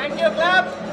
Thank you, clap.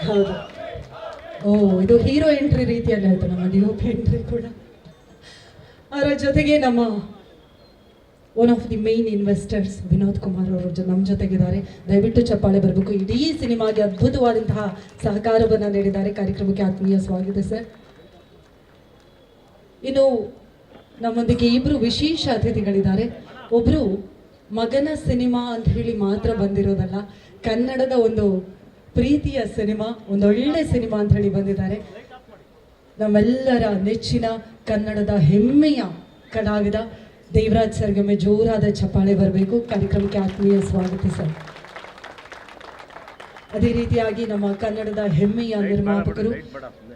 ಹೌದು. ಇದು hero entry ರೀತಿಯಲ್ಲಿ ಆಯ್ತು ನಮ್ಮ ಡಿ.ಒ.ಪಿ ಎಂಟ್ರಿ ಕೂಡ. ಅದರ ಜೊತೆಗೆ ನಮ್ಮ one of the main investors Vinod Kumar ಅವರು ನಮ್ಮ ಜೊತೆಗಿದ್ದಾರೆ. ದಯವಿಟ್ಟು ಚಪ್ಪಾಳೆ ಬರಬೇಕು. ಇಡೀ ಸಿನಿಮಾಗೆ ಅದ್ಭುತವಾದಂತಹ ಸಹಕಾರವನ್ನು ನೀಡಿದ್ದಾರೆ. ಕಾರ್ಯಕ್ರಮಕ್ಕೆ ಆತ್ಮೀಯ ಸ್ವಾಗತ ಸರ್. ಇನ್ನು ನಮ್ಮೊಂದಿಗೆ ಇಬ್ರು ವಿಶೇಷ ಅತಿಥಿಗಳಿದ್ದಾರೆ. ಒಬ್ರು ಮಗನ ಸಿನಿಮಾ ಅಂತ ಹೇಳಿ ಮಾತ್ರ ಬಂದಿರೋದಲ್ಲ, ಕನ್ನಡದ ಒಂದು ಪ್ರೀತಿಯ ಸಿನಿಮಾ, ಒಂದೊಳ್ಳೆ ಸಿನಿಮಾ ಅಂತ ಹೇಳಿ ಬಂದಿದ್ದಾರೆ. ನಮ್ಮೆಲ್ಲರ ನೆಚ್ಚಿನ ಕನ್ನಡದ ಹೆಮ್ಮೆಯ ಕಲಾವಿದ ದೇವರಾಜ್ ಸರ್ಗೆ ಜೋರಾದ ಚಪ್ಪಾಳೆ ಬರಬೇಕು. ಕಾರ್ಯಕ್ರಮಕ್ಕೆ ಆತ್ಮೀಯ ಸ್ವಾಗತ ಸರ್. ಅದೇ ರೀತಿಯಾಗಿ ನಮ್ಮ ಕನ್ನಡದ ಹೆಮ್ಮೆಯ ನಿರ್ಮಾಪಕರು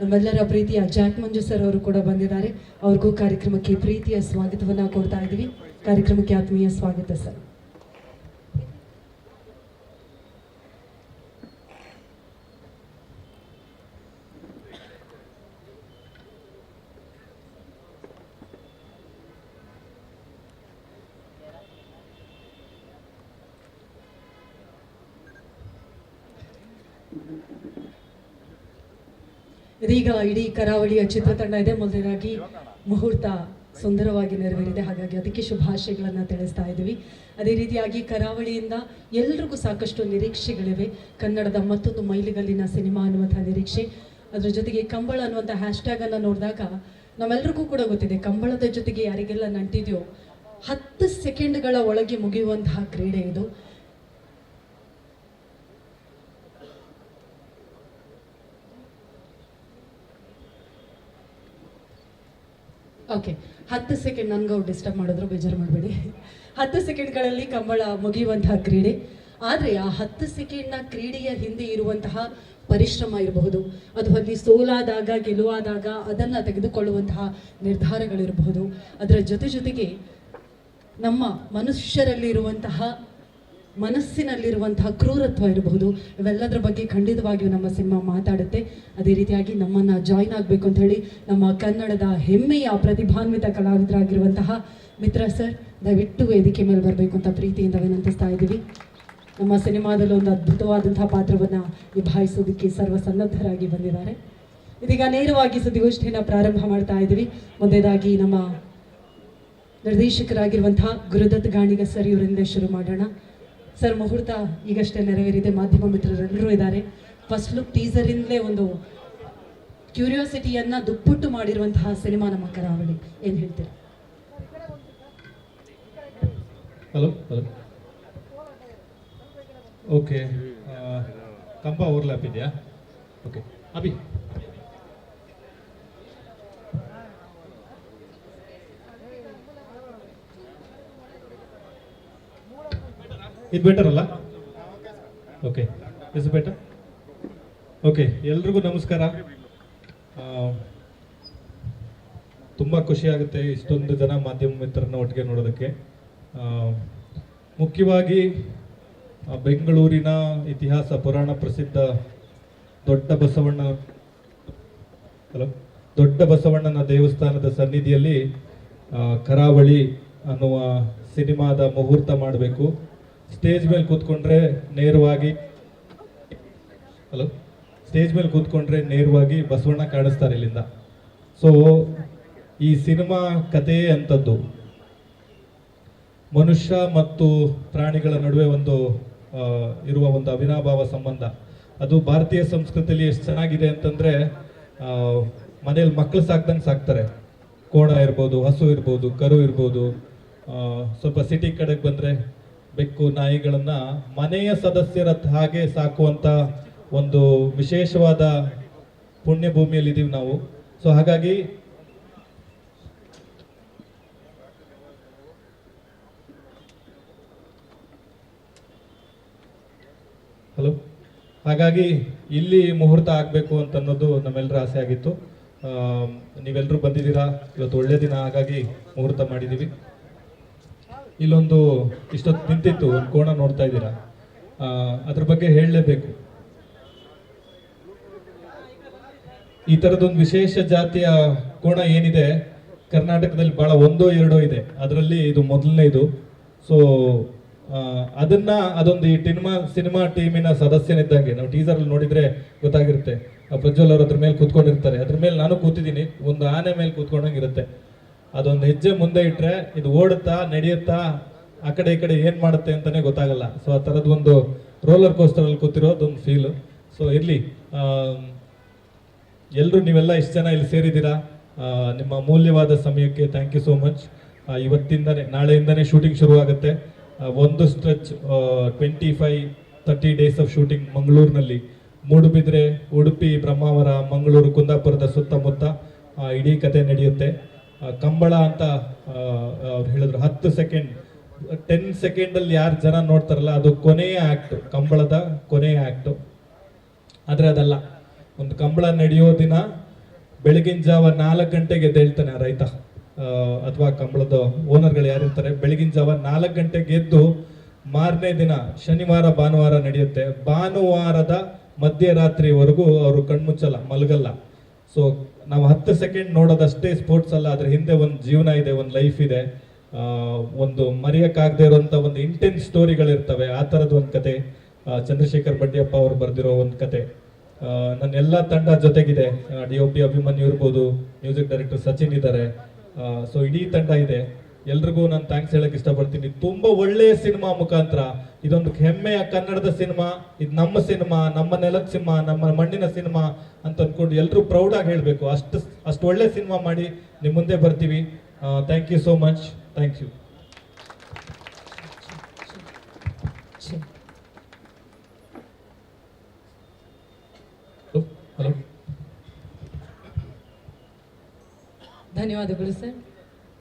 ನಮ್ಮೆಲ್ಲರ ಪ್ರೀತಿಯ ಜಾಕ್ ಮಂಜು ಸರ್ ಅವರು ಕೂಡ ಬಂದಿದ್ದಾರೆ. ಅವ್ರಿಗೂ ಕಾರ್ಯಕ್ರಮಕ್ಕೆ ಪ್ರೀತಿಯ ಸ್ವಾಗತವನ್ನ ಕೊಡ್ತಾ ಇದ್ದೀವಿ. ಕಾರ್ಯಕ್ರಮಕ್ಕೆ ಆತ್ಮೀಯ ಸ್ವಾಗತ ಸರ್. ಇದೀಗ ಇಡೀ ಕರಾವಳಿಯ ಚಿತ್ರತಂಡ ಇದೆ. ಮೊದಲನೇದಾಗಿ ಮುಹೂರ್ತ ಸುಂದರವಾಗಿ ನೆರವೇರಿದೆ, ಹಾಗಾಗಿ ಅದಕ್ಕೆ ಶುಭಾಶಯಗಳನ್ನು ತಿಳಿಸ್ತಾ ಇದ್ದೀವಿ. ಅದೇ ರೀತಿಯಾಗಿ ಕರಾವಳಿಯಿಂದ ಎಲ್ರಿಗೂ ಸಾಕಷ್ಟು ನಿರೀಕ್ಷೆಗಳಿವೆ. ಕನ್ನಡದ ಮತ್ತೊಂದು ಮೈಲಿಗಲ್ಲಿನ ಸಿನಿಮಾ ಅನ್ನುವಂಥ ನಿರೀಕ್ಷೆ. ಅದರ ಜೊತೆಗೆ ಕಂಬಳ ಅನ್ನುವಂಥ ಹ್ಯಾಶ್ಟ್ಯಾಗ್ ಅನ್ನು ನೋಡಿದಾಗ ನಮ್ಮೆಲ್ರಿಗೂ ಕೂಡ ಗೊತ್ತಿದೆ, ಕಂಬಳದ ಜೊತೆಗೆ ಯಾರಿಗೆಲ್ಲ ನಂಟಿದೆಯೋ 10 ಸೆಕೆಂಡ್ಗಳ ಒಳಗೆ ಮುಗಿಯುವಂತಹ ಕ್ರೀಡೆ ಇದು. Okay, 10 second. ನನಗೆ ಅವ್ರು ಡಿಸ್ಟರ್ಬ್ ಮಾಡಿದ್ರು, ಬೇಜಾರು ಮಾಡಬೇಡಿ. 10 ಸೆಕೆಂಡ್ಗಳಲ್ಲಿ ಕಂಬಳ ಮುಗಿಯುವಂತಹ ಕ್ರೀಡೆ. ಆದರೆ ಆ 10 ಸೆಕೆಂಡ್ನ ಕ್ರೀಡೆಯ ಹಿಂದೆ ಇರುವಂತಹ ಪರಿಶ್ರಮ ಇರಬಹುದು, ಅದು ಅಲ್ಲಿ ಸೋಲಾದಾಗ ಗೆಲುವಾದಾಗ ಅದನ್ನು ತೆಗೆದುಕೊಳ್ಳುವಂತಹ ನಿರ್ಧಾರಗಳಿರಬಹುದು. ಅದರ ಜೊತೆಗೆ ನಮ್ಮ ಮನುಷ್ಯರಲ್ಲಿರುವಂತಹ ಮನಸ್ಸಿನಲ್ಲಿರುವಂತಹ ಕ್ರೂರತ್ವ ಇರಬಹುದು, ಇವೆಲ್ಲದರ ಬಗ್ಗೆ ಖಂಡಿತವಾಗಿಯೂ ನಮ್ಮ ಸಿನಿಮಾ ಮಾತಾಡುತ್ತೆ. ಅದೇ ರೀತಿಯಾಗಿ ನಮ್ಮನ್ನು ಜಾಯ್ನ್ ಆಗಬೇಕು ಅಂತ ಹೇಳಿ ನಮ್ಮ ಕನ್ನಡದ ಹೆಮ್ಮೆಯ ಪ್ರತಿಭಾನ್ವಿತ ಕಲಾವಿದರಾಗಿರುವಂತಹ ಮಿತ್ರ ಸರ್ ದಯವಿಟ್ಟು ವೇದಿಕೆ ಮೇಲೆ ಬರಬೇಕು ಅಂತ ಪ್ರೀತಿಯಿಂದ ವಿನಂತಿಸ್ತಾ ಇದ್ದೀವಿ. ನಮ್ಮ ಸಿನಿಮಾದಲ್ಲಿ ಒಂದು ಅದ್ಭುತವಾದಂತಹ ಪಾತ್ರವನ್ನು ನಿಭಾಯಿಸೋದಕ್ಕೆ ಸರ್ವಸನ್ನದ್ಧರಾಗಿ ಬಂದಿದ್ದಾರೆ. ಇದೀಗ ನೇರವಾಗಿ ಸುದ್ದಿಗೋಷ್ಠಿಯನ್ನು ಪ್ರಾರಂಭ ಮಾಡ್ತಾ ಇದ್ದೀವಿ. ಮೊದಲೇದಾಗಿ ನಮ್ಮ ನಿರ್ದೇಶಕರಾಗಿರುವಂತಹ ಗುರುದತ್ ಗಾಣಿಗ ಸರ್ ಇವರಿಂದ ಶುರು ಮಾಡೋಣ. ಸರ್, ಮುಹೂರ್ತ ಈಗಷ್ಟೇ ನೆರವೇರಿದೆ, ಮಾಧ್ಯಮ ಮಿತ್ರರೆಲ್ಲರೂ ಇದ್ದಾರೆ. ಫಸ್ಟ್ ಲುಕ್ ಟೀಸರಿಂದಲೇ ಒಂದು ಕ್ಯೂರಿಯಾಸಿಟಿಯನ್ನು ದುಪ್ಪಟ್ಟು ಮಾಡಿರುವಂತಹ ಸಿನಿಮಾ ನಮ್ಮ ಕರಾವಳಿ, ಏನು ಹೇಳ್ತೀರಾ? ಹಲೋ ಹಲೋ ಓಕೆ, ಕಂಪ ಓವರ್ಲ್ಯಾಪ್ ಇದೆಯಾ? ಓಕೆ ಅಭಿ, ಇದು ಬೆಟರ್ ಅಲ್ಲ? Okay, is better. ಓಕೆ, ಎಲ್ರಿಗೂ ನಮಸ್ಕಾರ. ತುಂಬ ಖುಷಿಯಾಗುತ್ತೆ ಇಷ್ಟೊಂದು ಜನ ಮಾಧ್ಯಮ ಮಿತ್ರರನ್ನ ಒಟ್ಟಿಗೆ ನೋಡೋದಕ್ಕೆ. ಮುಖ್ಯವಾಗಿ ಬೆಂಗಳೂರಿನ ಇತಿಹಾಸ ಪುರಾಣ ಪ್ರಸಿದ್ಧ ದೊಡ್ಡ ಬಸವಣ್ಣನ ದೇವಸ್ಥಾನದ ಸನ್ನಿಧಿಯಲ್ಲಿ ಕರಾವಳಿ ಅನ್ನುವ ಸಿನಿಮಾದ ಮುಹೂರ್ತ ಮಾಡಬೇಕು. ಸ್ಟೇಜ್ ಮೇಲೆ ಕೂತ್ಕೊಂಡ್ರೆ ನೇರವಾಗಿ ಬಸವಣ್ಣ ಕಾಣಿಸ್ತಾರೆ ಇಲ್ಲಿಂದ. ಸೊ ಈ ಸಿನಿಮಾ ಕಥೆಯೇ ಅಂಥದ್ದು. ಮನುಷ್ಯ ಮತ್ತು ಪ್ರಾಣಿಗಳ ನಡುವೆ ಇರುವ ಒಂದು ಅವಿನಾಭಾವ ಸಂಬಂಧ. ಅದು ಭಾರತೀಯ ಸಂಸ್ಕೃತಿಯಲ್ಲಿ ಎಷ್ಟು ಚೆನ್ನಾಗಿದೆ ಅಂತಂದ್ರೆ, ಮನೇಲಿ ಮಕ್ಕಳು ಸಾಕ್ದಂಗೆ ಸಾಕ್ತಾರೆ. ಕೋಣ ಇರ್ಬೋದು, ಹಸು ಇರ್ಬೋದು, ಕರು ಇರ್ಬೋದು. ಸ್ವಲ್ಪ ಸಿಟಿ ಕಡೆಗೆ ಬಂದ್ರೆ ಬೆಕ್ಕು, ನಾಯಿಗಳನ್ನ ಮನೆಯ ಸದಸ್ಯರ ಹಾಗೆ ಸಾಕುವಂತ ಒಂದು ವಿಶೇಷವಾದ ಪುಣ್ಯ ಭೂಮಿಯಲ್ಲಿ ಇದೀವಿ ನಾವು. ಸೊ ಹಾಗಾಗಿ ಇಲ್ಲಿ ಮುಹೂರ್ತ ಆಗಬೇಕು ಅಂತ ಅನ್ನೋದು ನಮ್ಮೆಲ್ಲರ ಆಸೆ ಆಗಿತ್ತು. ನೀವೆಲ್ಲರೂ ಬಂದಿದ್ದೀರಾ, ಇವತ್ತು ಒಳ್ಳೆ ದಿನ, ಹಾಗಾಗಿ ಮುಹೂರ್ತ ಮಾಡಿದ್ದೀವಿ. ಇಲ್ಲೊಂದು ಇಷ್ಟೊತ್ತು ನಿಂತಿತ್ತು ಒಂದು ಕೋಣ ನೋಡ್ತಾ ಇದ್ದೀರಾ, ಅದ್ರ ಬಗ್ಗೆ ಹೇಳಲೇಬೇಕು. ಈ ಥರದೊಂದು ವಿಶೇಷ ಜಾತಿಯ ಕೋಣ ಏನಿದೆ ಕರ್ನಾಟಕದಲ್ಲಿ ಬಹಳ ಒಂದೋ ಎರಡೋ ಇದೆ, ಅದರಲ್ಲಿ ಇದು ಮೊದಲನೇದು. ಸೊ ಅದೊಂದು ಈ ಸಿನಿಮಾ ಟೀಮಿನ ಸದಸ್ಯನಿದ್ದಂಗೆ ನಾವು ಟೀಸರ್ ಅಲ್ಲಿ ನೋಡಿದ್ರೆ ಗೊತ್ತಾಗಿರುತ್ತೆ. ಪ್ರಜ್ವಲ್ ಅವರು ಅದ್ರ ಮೇಲೆ ಕೂತ್ಕೊಂಡಿರ್ತಾರೆ, ಅದ್ರ ಮೇಲೆ ನಾನು ಕೂತಿದ್ದೀನಿ, ಒಂದು ಆನೆ ಮೇಲೆ ಕೂತ್ಕೊಂಡಂಗಿರುತ್ತೆ. ಅದೊಂದು ಹೆಜ್ಜೆ ಮುಂದೆ ಇಟ್ರೆ ಇದು ಓಡುತ್ತಾ ನಡೆಯುತ್ತಾ ಆ ಕಡೆ ಈ ಕಡೆ ಏನ್ ಮಾಡುತ್ತೆ ಅಂತಾನೆ ಗೊತ್ತಾಗಲ್ಲ. ಸೊ ಆ ಥರದ್ದು ಒಂದು ರೋಲರ್ ಕೋಸ್ಟರ್ ಅಲ್ಲಿ ಕೂತಿರೋದೊಂದು ಫೀಲ್. ಸೊ ಇರ್ಲಿ, ಎಲ್ಲರೂ ನೀವೆಲ್ಲ ಇಷ್ಟು ಜನ ಇಲ್ಲಿ ಸೇರಿದ್ದೀರಾ, ನಿಮ್ಮ ಅಮೂಲ್ಯವಾದ ಸಮಯಕ್ಕೆ ಥ್ಯಾಂಕ್ ಯು ಸೋ ಮಚ್. ನಾಳೆಯಿಂದನೇ ಶೂಟಿಂಗ್ ಶುರು ಆಗುತ್ತೆ. ಒಂದು ಸ್ಟ್ರೆಚ್ 25-30 ಡೇಸ್ ಆಫ್ ಶೂಟಿಂಗ್ ಮಂಗಳೂರಿನಲ್ಲಿ, ಮೂಡುಬಿದ್ರೆ, ಉಡುಪಿ, ಬ್ರಹ್ಮಾವರ, ಮಂಗಳೂರು, ಕುಂದಾಪುರದ ಸುತ್ತಮುತ್ತ ಇಡೀ ಕತೆ ನಡೆಯುತ್ತೆ. ಕಂಬಳ ಅಂತ ಅವ್ರು ಹೇಳಿದ್ರು, 10 ಸೆಕೆಂಡ್ ಯಾರು ಜನ ನೋಡ್ತಾರಲ್ಲ ಅದು ಕೊನೆಯ ಆಕ್ಟ್, ಕಂಬಳದ ಕೊನೆಯ ಆಕ್ಟ್. ಆದ್ರೆ ಅದಲ್ಲ, ಒಂದು ಕಂಬಳ ನಡೆಯೋ ದಿನ ಬೆಳಗಿನ ಜಾವ 4 ಗಂಟೆಗೆ ಎದ್ದೇಳ್ತಾನೆ ಆ ರೈತ ಅಥವಾ ಕಂಬಳದ ಓನರ್ಗಳು ಯಾರಿರ್ತಾರೆ. ಬೆಳಗಿನ ಜಾವ 4 ಗಂಟೆಗೆ ಎದ್ದು ಮಾರನೇ ದಿನ ಶನಿವಾರ ಭಾನುವಾರ ನಡೆಯುತ್ತೆ. ಭಾನುವಾರದ ಮಧ್ಯರಾತ್ರಿವರೆಗೂ ಅವರು ಕಣ್ಮುಚ್ಚಲ್ಲ, ಮಲಗಲ್ಲ. ಸೊ ನಾವು 10 ಸೆಕೆಂಡ್ ನೋಡೋದಷ್ಟೇ ಸ್ಪೋರ್ಟ್ಸ್ ಅಲ್ಲ, ಅದ್ರ ಹಿಂದೆ ಒಂದು ಜೀವನ ಇದೆ, ಒಂದು ಲೈಫ್ ಇದೆ, ಒಂದು ಮರೆಯಕ್ಕಾಗದೇ ಇರುವಂತ ಒಂದು ಇಂಟೆನ್ಸ್ ಸ್ಟೋರಿಗಳಿರ್ತವೆ. ಆ ಥರದ ಒಂದು ಕತೆ ಚಂದ್ರಶೇಖರ್ ಬಂಡಿಯಪ್ಪ ಅವರು ಬರೆದಿರೋ ಒಂದು ಕತೆ. ನನ್ನ ಎಲ್ಲ ತಂಡ ಜೊತೆಗಿದೆ. DOP ಅಭಿಮನ್ಯು ಇರ್ಬೋದು, ಮ್ಯೂಸಿಕ್ ಡೈರೆಕ್ಟರ್ ಸಚಿನ್ ಇದ್ದಾರೆ. ಸೊ ಇಡೀ ತಂಡ ಇದೆ. ಎಲ್ರಿಗೂ ನಾನು ಥ್ಯಾಂಕ್ಸ್ ಹೇಳಕ್ ಇಷ್ಟಪಡ್ತೀನಿ. ತುಂಬಾ ಒಳ್ಳೆಯ ಸಿನಿಮಾ ಮುಖಾಂತರ ಇದೊಂದು ಹೆಮ್ಮೆಯ ಕನ್ನಡದ ಸಿನಿಮಾ, ಇದು ನಮ್ಮ ಸಿನಿಮಾ, ನಮ್ಮ ನೆಲದ ಸಿನಿಮಾ, ನಮ್ಮ ಮಣ್ಣಿನ ಸಿನಿಮಾ ಅಂತ ಅಂದ್ಕೊಂಡು ಎಲ್ಲರೂ ಪ್ರೌಡ್ ಆಗಿ ಹೇಳಬೇಕು. ಅಷ್ಟು ಒಳ್ಳೆ ಸಿನಿಮಾ ಮಾಡಿ ನಿಮ್ಮ ಮುಂದೆ ಬರ್ತೀವಿ. Thank you so much. Thank you. Hello, ಧನ್ಯವಾದಗಳು ಸರ್.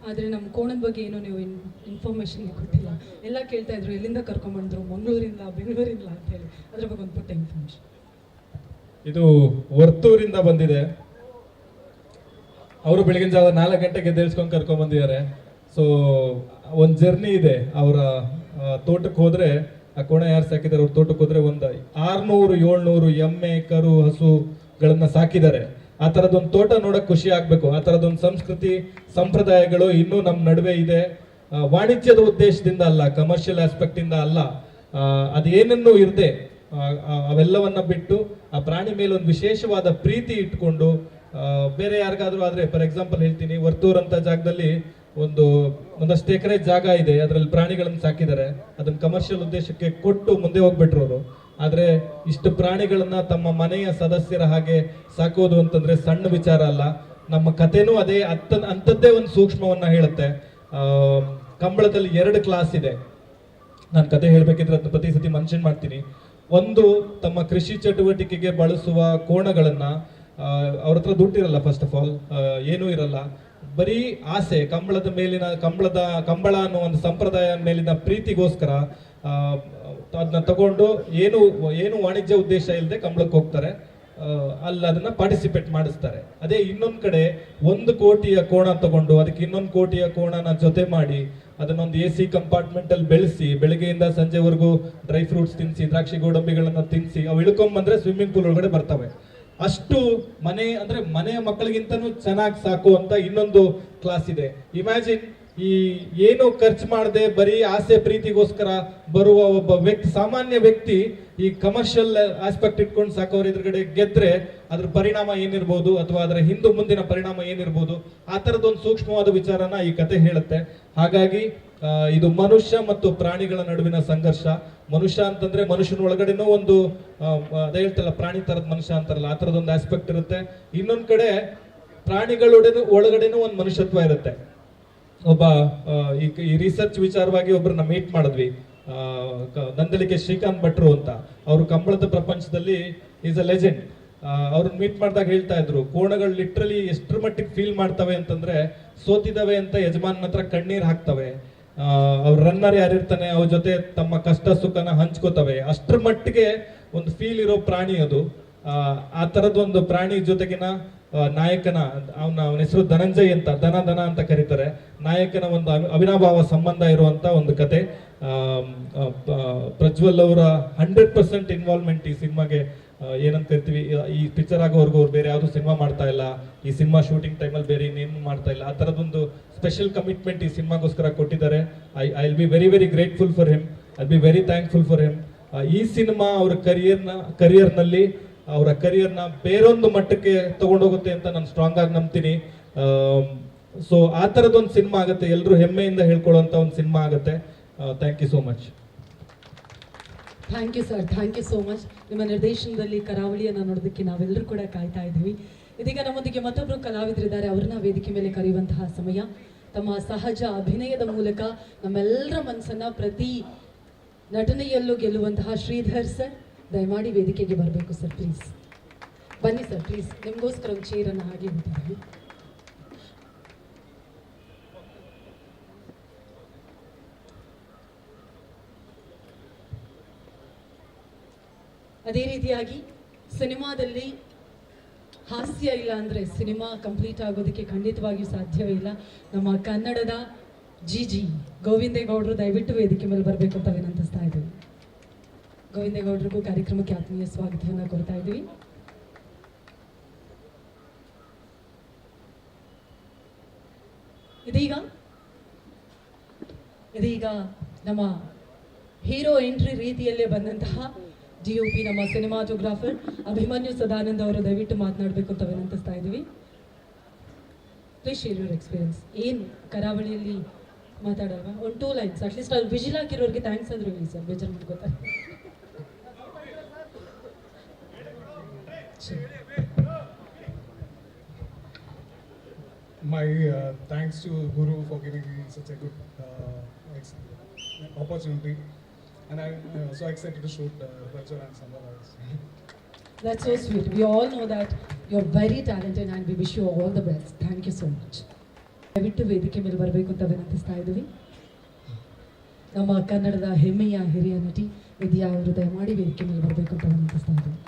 ಆದರೆ ನಮ್ಮ ಕೋಣದ ಬಗ್ಗೆ ಏನೋ ನೀವು ಇನ್ಫಾರ್ಮೇಶನ್ ಕೊಟ್ಟಿಲ್ಲ. ಎಲ್ಲ ಕೇಳ್ತಾ ಇದ್ರು, ಎಲ್ಲಿಂದ ಕರ್ಕೊಂಡ್ಬಂದ್ರು, ಮಂಗಳೂರಿಂದ, ಬೆಂಗಳೂರಿಂದ ಅಂತ ಹೇಳಿ. ಅದ್ರ ಬಗ್ಗೆ ಒಂದು ಪುಟ್ಟ ಇನ್ಫಾರ್ಮೇಶನ್. ಇದು ವರ್ತೂರಿಂದ ಬಂದಿದೆ. ಅವರು ಬೆಳಗಿನ ಜಾವ 4 ಗಂಟೆಗೆ ಎದ್ದೇಳಿಸ್ಕೊಂಡು ಕರ್ಕೊಂಡ್ ಬಂದಿದ್ದಾರೆ. ಸೊ ಒಂದು ಜರ್ನಿ ಇದೆ. ಅವರ ತೋಟಕ್ಕೆ ಹೋದ್ರೆ, ಆ ಕೋಣ ಯಾರು ಸಾಕಿದ್ದಾರೆ ಅವ್ರ ತೋಟಕ್ಕೆ ಹೋದ್ರೆ ಒಂದು 600-700 ಎಮ್ಮೆ, ಕರು, ಹಸುಗಳನ್ನ ಸಾಕಿದ್ದಾರೆ. ಆ ಥರದೊಂದು ತೋಟ ನೋಡಕ್ ಖುಷಿ ಆಗ್ಬೇಕು. ಆ ಥರದೊಂದು ಸಂಸ್ಕೃತಿ, ಸಂಪ್ರದಾಯಗಳು ಇನ್ನೂ ನಮ್ಮ ನಡುವೆ ಇದೆ. ವಾಣಿಜ್ಯದ ಉದ್ದೇಶದಿಂದ ಅಲ್ಲ, ಕಮರ್ಷಿಯಲ್ ಆಸ್ಪೆಕ್ಟ್ ಇಂದ ಅಲ್ಲ, ಅದೇನನ್ನು ಇರದೆ ಅವೆಲ್ಲವನ್ನ ಬಿಟ್ಟು ಆ ಪ್ರಾಣಿ ಮೇಲೆ ಒಂದು ವಿಶೇಷವಾದ ಪ್ರೀತಿ ಇಟ್ಕೊಂಡು, ಬೇರೆ ಯಾರಿಗಾದ್ರೂ ಆದ್ರೆ, ಫಾರ್ ಎಕ್ಸಾಂಪಲ್ ಹೇಳ್ತೀನಿ, ವರ್ತೂರ್ ಅಂತ ಜಾಗದಲ್ಲಿ ಒಂದಷ್ಟು ಎಕರೆ ಜಾಗ ಇದೆ, ಅದರಲ್ಲಿ ಪ್ರಾಣಿಗಳನ್ನು ಸಾಕಿದ್ದಾರೆ. ಅದನ್ನ ಕಮರ್ಷಿಯಲ್ ಉದ್ದೇಶಕ್ಕೆ ಕೊಟ್ಟು ಮುಂದೆ ಹೋಗ್ಬಿಟ್ರು ಅವರು. ಆದ್ರೆ ಇಷ್ಟು ಪ್ರಾಣಿಗಳನ್ನ ತಮ್ಮ ಮನೆಯ ಸದಸ್ಯರ ಹಾಗೆ ಸಾಕೋದು ಅಂತಂದ್ರೆ ಸಣ್ಣ ವಿಚಾರ ಅಲ್ಲ. ನಮ್ಮ ಕಥೆನೂ ಅದೇ ಅಂಥದ್ದೇ ಒಂದು ಸೂಕ್ಷ್ಮವನ್ನ ಹೇಳುತ್ತೆ. ಕಂಬಳದಲ್ಲಿ 2 ಕ್ಲಾಸ್ ಇದೆ. ನಾನು ಕತೆ ಹೇಳ್ಬೇಕಿದ್ರೆ ಅದನ್ನ ಪ್ರತಿ ಸತಿ ಮೆನ್ಷನ್ ಮಾಡ್ತೀನಿ. ಒಂದು, ತಮ್ಮ ಕೃಷಿ ಚಟುವಟಿಕೆಗೆ ಬಳಸುವ ಕೋಣಗಳನ್ನ, ಅವ್ರ ಹತ್ರ ದುಡ್ಡಿರಲ್ಲ, ಫಸ್ಟ್ ಆಫ್ ಆಲ್ ಏನೂ ಇರಲ್ಲ, ಬರೀ ಆಸೆ, ಕಂಬಳ ಅನ್ನೋ ಒಂದು ಸಂಪ್ರದಾಯ ಮೇಲಿನ ಪ್ರೀತಿಗೋಸ್ಕರ ಅದನ್ನ ತಗೊಂಡು ಏನು ವಾಣಿಜ್ಯ ಉದ್ದೇಶ ಇಲ್ಲದೆ ಕಂಬಳಕ್ಕೆ ಹೋಗ್ತಾರೆ. ಅಲ್ಲಿ ಅದನ್ನ ಪಾರ್ಟಿಸಿಪೇಟ್ ಮಾಡಿಸ್ತಾರೆ. ಅದೇ ಇನ್ನೊಂದ್ ಕಡೆ 1 ಕೋಟಿಯ ಕೋಣ ತಗೊಂಡು ಅದಕ್ಕೆ 1 ಕೋಟಿಯ ಕೋಣನ ಜೊತೆ ಮಾಡಿ ಅದನ್ನೊಂದು AC ಕಂಪಾರ್ಟ್ಮೆಂಟ್ ಅಲ್ಲಿ ಬೆಳೆಸಿ, ಬೆಳಗ್ಗೆಯಿಂದ ಸಂಜೆವರೆಗೂ ಡ್ರೈ ಫ್ರೂಟ್ಸ್ ತಿನ್ಸಿ, ದ್ರಾಕ್ಷಿ ಗೋಡಂಬಿಗಳನ್ನ ತಿನ್ಸಿ, ಅವು ಇಳ್ಕೊಂಬಂದ್ರೆ ಸ್ವಿಮ್ಮಿಂಗ್ ಪೂಲ್ ಒಳಗಡೆ ಬರ್ತವೆ. ಅಷ್ಟು ಮನೆಯ ಮಕ್ಕಳಿಗಿಂತನೂ ಚೆನ್ನಾಗಿ ಸಾಕು ಅಂತ ಇನ್ನೊಂದು ಕ್ಲಾಸ್ ಇದೆ. ಇಮ್ಯಾಜಿನ್, ಈ ಏನು ಖರ್ಚು ಮಾಡದೆ ಬರೀ ಆಸೆ ಪ್ರೀತಿಗೋಸ್ಕರ ಬರುವ ಒಬ್ಬ ವ್ಯಕ್ತಿ, ಸಾಮಾನ್ಯ ವ್ಯಕ್ತಿ, ಈ ಕಮರ್ಷಿಯಲ್ ಆಸ್ಪೆಕ್ಟ್ ಇಟ್ಕೊಂಡು ಸಾಕೋರ್ ಎದುರುಗಡೆ ಗೆದ್ರೆ ಅದ್ರ ಪರಿಣಾಮ ಏನಿರ್ಬೋದು, ಅಥವಾ ಅದರ ಮುಂದಿನ ಪರಿಣಾಮ ಏನಿರ್ಬೋದು, ಆ ತರದೊಂದು ಸೂಕ್ಷ್ಮವಾದ ವಿಚಾರನ ಈ ಕತೆ ಹೇಳುತ್ತೆ. ಹಾಗಾಗಿ ಇದು ಮನುಷ್ಯ ಮತ್ತು ಪ್ರಾಣಿಗಳ ನಡುವಿನ ಸಂಘರ್ಷ. ಮನುಷ್ಯ ಅಂತಂದ್ರೆ ಮನುಷ್ಯನ ಒಳಗಡೆನೂ ಒಂದು ಅದೇ ಹೇಳ್ತಲ್ಲ, ಪ್ರಾಣಿ ತರದ ಮನುಷ್ಯ ಅಂತಾರಲ್ಲ, ಆ ತರದೊಂದು ಆಸ್ಪೆಕ್ಟ್ ಇರುತ್ತೆ. ಇನ್ನೊಂದ್ ಕಡೆ ಒಳಗಡೆನೂ ಒಂದು ಮನುಷ್ಯತ್ವ ಇರುತ್ತೆ. ಒಬ್ಬ ಈ ರಿಸರ್ಚ್ ವಿಚಾರವಾಗಿ ಒಬ್ಬರನ್ನ ಮೀಟ್ ಮಾಡಿದ್ವಿ, ನಂದಲಿಕೆ ಶ್ರೀಕಾಂತ್ ಭಟ್ರು ಅಂತ. ಅವರು ಕಂಬಳದ ಪ್ರಪಂಚದಲ್ಲಿ ಈಸ್ ಅ ಲೆಜೆಂಡ್. ಅವ್ರನ್ನ ಮೀಟ್ ಮಾಡಿದಾಗ ಹೇಳ್ತಾ ಇದ್ರು, ಕೋಣಗಳು ಲಿಟ್ರಲಿ ಎಷ್ಟರ ಮಟ್ಟಿಗೆ ಫೀಲ್ ಮಾಡ್ತವೆ ಅಂತಂದ್ರೆ, ಸೋತಿದವೆ ಅಂತ ಯಜಮಾನ್ ಹತ್ರ ಕಣ್ಣೀರ್ ಹಾಕ್ತವೆ. ಅವ್ರ ರನ್ನರ್ ಯಾರಿರ್ತಾನೆ ಅವ್ರ ಜೊತೆ ತಮ್ಮ ಕಷ್ಟ ಸುಖನ ಹಂಚ್ಕೋತವೆ. ಅಷ್ಟ್ರ ಮಟ್ಟಿಗೆ ಒಂದು ಫೀಲ್ ಇರೋ ಪ್ರಾಣಿ ಅದು. ಆ ತರದೊಂದು ಪ್ರಾಣಿ ಜೊತೆಗಿನ ನಾಯಕನ, ಅವನ ಹೆಸರು ಧನಂಜಯ್ ಅಂತ, ದನ ಅಂತ ಕರೀತಾರೆ, ನಾಯಕನ ಒಂದು ಅವಿನಾಭಾವ ಸಂಬಂಧ ಇರುವಂತ ಒಂದು ಕತೆ. ಪ್ರಜ್ವಲ್ ಅವರ 100% ಇನ್ವಾಲ್ವ್ಮೆಂಟ್ ಈ ಸಿನಿಮಾಗೆ. ಏನಂತ ಕರಿತೀವಿ, ಈ ಪಿಕ್ಚರ್ ಆಗೋವರೆಗೂ ಅವ್ರು ಬೇರೆ ಯಾವ್ದು ಸಿನಿಮಾ ಮಾಡ್ತಾ ಇಲ್ಲ, ಈ ಸಿನಿಮಾ ಶೂಟಿಂಗ್ ಟೈಮಲ್ಲಿ ಬೇರೆ ಇನ್ನೇನು ಮಾಡ್ತಾ ಇಲ್ಲ. ಆ ತರದೊಂದು ಸ್ಪೆಷಲ್ ಕಮಿಟ್ಮೆಂಟ್ ಈ ಸಿನಿಮಾಗೋಸ್ಕರ ಕೊಟ್ಟಿದ್ದಾರೆ. I will be very very grateful for him. I be very thankful for him. ಈ ಸಿನಿಮಾ ಅವರ ಕರಿಯರ್ನಲ್ಲಿ ಅವರ ಕರಿಯರ್ನ ಬೇರೊಂದು ಮಟ್ಟಕ್ಕೆ ತಗೊಂಡೋಗುತ್ತೆ ಅಂತ ನಾನು ಸ್ಟ್ರಾಂಗ್ ಆಗಿ ನಂಬ್ತೀನಿ. ಸೊ ಆ ತರದೊಂದು ಸಿನಿಮಾ ಆಗುತ್ತೆ, ಎಲ್ಲರೂ ಹೆಮ್ಮೆಯಿಂದ ಹೇಳ್ಕೊಳ್ಳುವಂತ ಒಂದು ಸಿನಿಮಾ ಆಗುತ್ತೆ. Thank you so much. Thank you sir, thank you so much. ನಿಮ್ಮ ನಿರ್ದೇಶನದಲ್ಲಿ ಕರಾವಳಿಯನ್ನು ನೋಡೋದಕ್ಕೆ ನಾವೆಲ್ಲರೂ ಕೂಡ ಕಾಯ್ತಾ ಇದ್ದೀವಿ. ಇದೀಗ ನಮ್ಮೊಂದಿಗೆ ಮತ್ತೊಬ್ಬರು ಕಲಾವಿದರಿದ್ದಾರೆ, ಅವ್ರನ್ನ ವೇದಿಕೆ ಮೇಲೆ ಕರೆಯುವಂತಹ ಸಮಯ. ತಮ್ಮ ಸಹಜ ಅಭಿನಯದ ಮೂಲಕ ನಮ್ಮೆಲ್ಲರ ಮನಸ್ಸನ್ನ ಪ್ರತಿ ನಟನೆಯಲ್ಲೂ ಗೆಲ್ಲುವಂತಹ ಶ್ರೀಧರ್ ಸರ್, ದಯಮಾಡಿ ವೇದಿಕೆಗೆ ಬರಬೇಕು ಸರ್, ಪ್ಲೀಸ್ ಬನ್ನಿ ಸರ್, ಪ್ಲೀಸ್. ನಿಮಗೋಸ್ಕರ ಒಂದು ಚೇರನ್ನು ಹಾಗೆ ಬಿಟ್ಟಿದ್ದೀವಿ. ಅದೇ ರೀತಿಯಾಗಿ ಸಿನಿಮಾದಲ್ಲಿ ಹಾಸ್ಯ ಇಲ್ಲ ಅಂದರೆ ಸಿನಿಮಾ ಕಂಪ್ಲೀಟ್ ಆಗೋದಕ್ಕೆ ಖಂಡಿತವಾಗಿಯೂ ಸಾಧ್ಯವೇ ಇಲ್ಲ. ನಮ್ಮ ಕನ್ನಡದ ಜಿಜಿ ಗೋವಿಂದೇಗೌಡರು ದಯವಿಟ್ಟು ವೇದಿಕೆ ಮೇಲೆ ಬರಬೇಕು ಅಂತ ವಿನಂತಿಸ್ತಾ ಇದ್ದೀವಿ. ಗೋವಿಂದೇಗೌಡರಿಗೂ ಕಾರ್ಯಕ್ರಮಕ್ಕೆ ಆತ್ಮೀಯ ಸ್ವಾಗತವನ್ನು ಕೋರ್ತಾ ಇದ್ದೀವಿ. ಇದೀಗ ನಮ್ಮ ಹೀರೋ ಎಂಟ್ರಿ ರೀತಿಯಲ್ಲೇ ಬಂದಂತಹ DOP ನಮ್ಮ ಸಿನಿಮಾಟೋಗ್ರಾಫರ್ ಅಭಿಮನ್ಯು ಸದಾನಂದ್ ಅವರು ದಯವಿಟ್ಟು ಮಾತನಾಡಬೇಕು ಅಂತ ವಿನಂತಿಸ್ತಾ ಇದ್ದೀವಿ. Please share your experience. ಏನು ಕರಾವಳಿಯಲ್ಲಿ ಮಾತಾಡಲ್ವಾ? ಒಂದು 2 ಲೈನ್ಸ್ ಅಟ್ಲೀಸ್ಟ್ ಅಲ್ಲಿ ವಿಜಿಲ್ ಹಾಕಿರೋರಿಗೆ ಥ್ಯಾಂಕ್ಸ್ ಆದ್ರೂ ಹೇಳಿ ಸರ್, ಬೇಜಾರು ಮಾಡ್ಕೋತಾರೆ. My thanks to Guru for giving me such a good opportunity, and I'm so excited to shoot Virtual and somewhere else. That's so sweet. We all know that you're very talented and we wish you all the best. Thank you so much. ದಯವಿಟ್ಟು ವೇದಿಕೆ ಮೇಲೆ ಬರಬೇಕು ಅಂತ ವಿನಂತಿಸ್ತಾ ಇದ್ದೀವಿ. ನಮ್ಮ ಕನ್ನಡದ ಹೆಮ್ಮೆಯ ಹಿರಿಯ ನಟಿ ವಿದ್ಯಾ ಅವರು ದಯಮಾಡಿ ವೇದಿಕೆ ಮೇಲೆ ಬರಬೇಕು ಅಂತ ವಿನಂತಿಸ್ತಾ ಇದ್ದೀವಿ.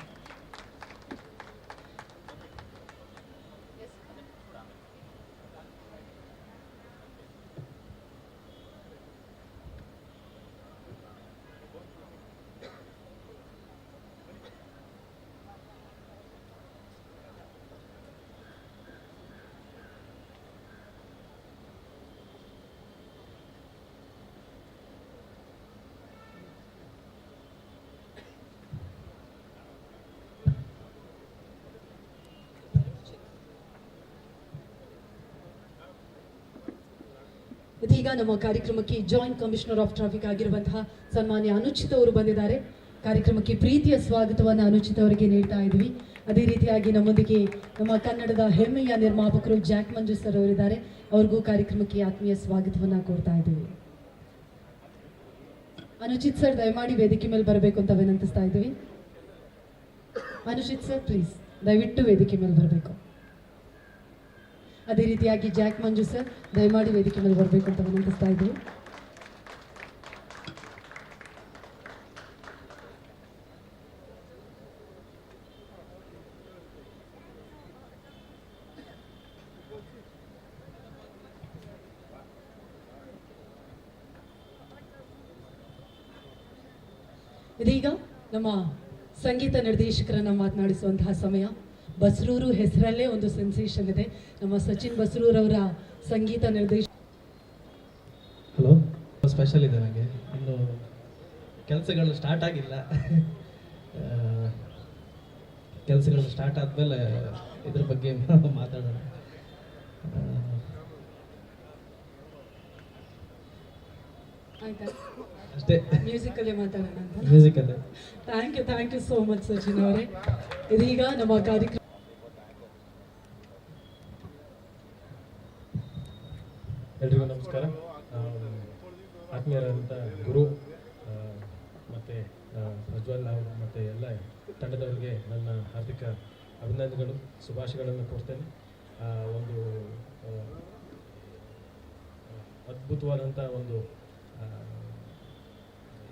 ಇದೀಗ ನಮ್ಮ ಕಾರ್ಯಕ್ರಮಕ್ಕೆ ಜಾಯಿಂಟ್ ಕಮಿಷನರ್ ಆಫ್ ಟ್ರಾಫಿಕ್ ಆಗಿರುವಂತಹ ಸನ್ಮಾನ್ಯ ಅನುಚಿತ್ ಅವರು ಬಂದಿದ್ದಾರೆ. ಕಾರ್ಯಕ್ರಮಕ್ಕೆ ಪ್ರೀತಿಯ ಸ್ವಾಗತವನ್ನು ಅನುಚಿತ್ ಅವರಿಗೆ ನೀಡ್ತಾ ಇದ್ವಿ. ಅದೇ ರೀತಿಯಾಗಿ ನಮ್ಮೊಂದಿಗೆ ನಮ್ಮ ಕನ್ನಡದ ಹೆಮ್ಮೆಯ ನಿರ್ಮಾಪಕರು ಜಾಕ್ ಮಂಜು ಸರ್ ಅವರಿದ್ದಾರೆ. ಅವ್ರಿಗೂ ಕಾರ್ಯಕ್ರಮಕ್ಕೆ ಆತ್ಮೀಯ ಸ್ವಾಗತವನ್ನು ಕೋರ್ತಾ ಇದ್ದೀವಿ. ಅನುಚಿತ್ ಸರ್ ದಯಮಾಡಿ ವೇದಿಕೆ ಮೇಲೆ ಬರಬೇಕು ಅಂತ ವಿನಂತಿಸ್ತಾ ಇದ್ದೀವಿ. ಅನುಚಿತ್ ಸರ್ ಪ್ಲೀಸ್ ದಯವಿಟ್ಟು ವೇದಿಕೆ ಮೇಲೆ ಬರಬೇಕು. ಅದೇ ರೀತಿಯಾಗಿ ಜಾಕ್ ಮಂಜು ಸರ್ ದಯಮಾಡಿ ವೇದಿಕೆ ಮೇಲೆ ಬರಬೇಕು ಅಂತ ವಿನಂತಿಸ್ತಾ ಇದ್ದೀವಿ. ಇದೀಗ ನಮ್ಮ ಸಂಗೀತ ನಿರ್ದೇಶಕರನ್ನ ಮಾತನಾಡಿಸುವಂತಹ ಸಮಯ. ಬಸ್ರೂರು ಹೆಸರಲ್ಲೇ ಒಂದು ಸೆನ್ಸೇಷನ್ ಇದೆ. ನಮ್ಮ ಸಚಿನ್ ಬಸ್ರೂರವರ ಸಂಗೀತ ನಿರ್ದೇಶಕ. ಹಲೋ, ಸ್ಪೆಷಲ್ ಇದೆ ನನಗೆ. ಇನ್ನು ಕೆಲಸಗಳು ಸ್ಟಾರ್ಟ್ ಆಗಿಲ್ಲ. ಕೆಲಸಗಳು ಸ್ಟಾರ್ಟ್ ಆದಮೇಲೆ ಇದ್ರ ಬಗ್ಗೆ ಮಾತಾಡೋಣ. ಆಯ್ತಾ, ಅಷ್ಟೇ. ಮ್ಯೂಸಿಕಲ್ಲೇ ಮಾತಾಡೋಣ ಅಂತ. ಮ್ಯೂಸಿಕಲ್ಲೇ. Thank you so much Sachin ಅವರೇ. ಇದೀಗ ನಮ್ಮ ಕಾರ್ಯಕ್ರಮ ಎಲ್ರಿಗೂ ನಮಸ್ಕಾರ. ಆತ್ಮೀಯರಾದಂಥ ಗುರು ಮತ್ತು ಪ್ರಜ್ವಲ್ ಅವರು ಮತ್ತು ಎಲ್ಲ ತಂಡದವರಿಗೆ ನನ್ನ ಹಾರ್ದಿಕ ಅಭಿನಂದನೆಗಳು, ಶುಭಾಶಯಗಳನ್ನು ಕೊಡ್ತೇನೆ. ಒಂದು ಅದ್ಭುತವಾದಂಥ ಒಂದು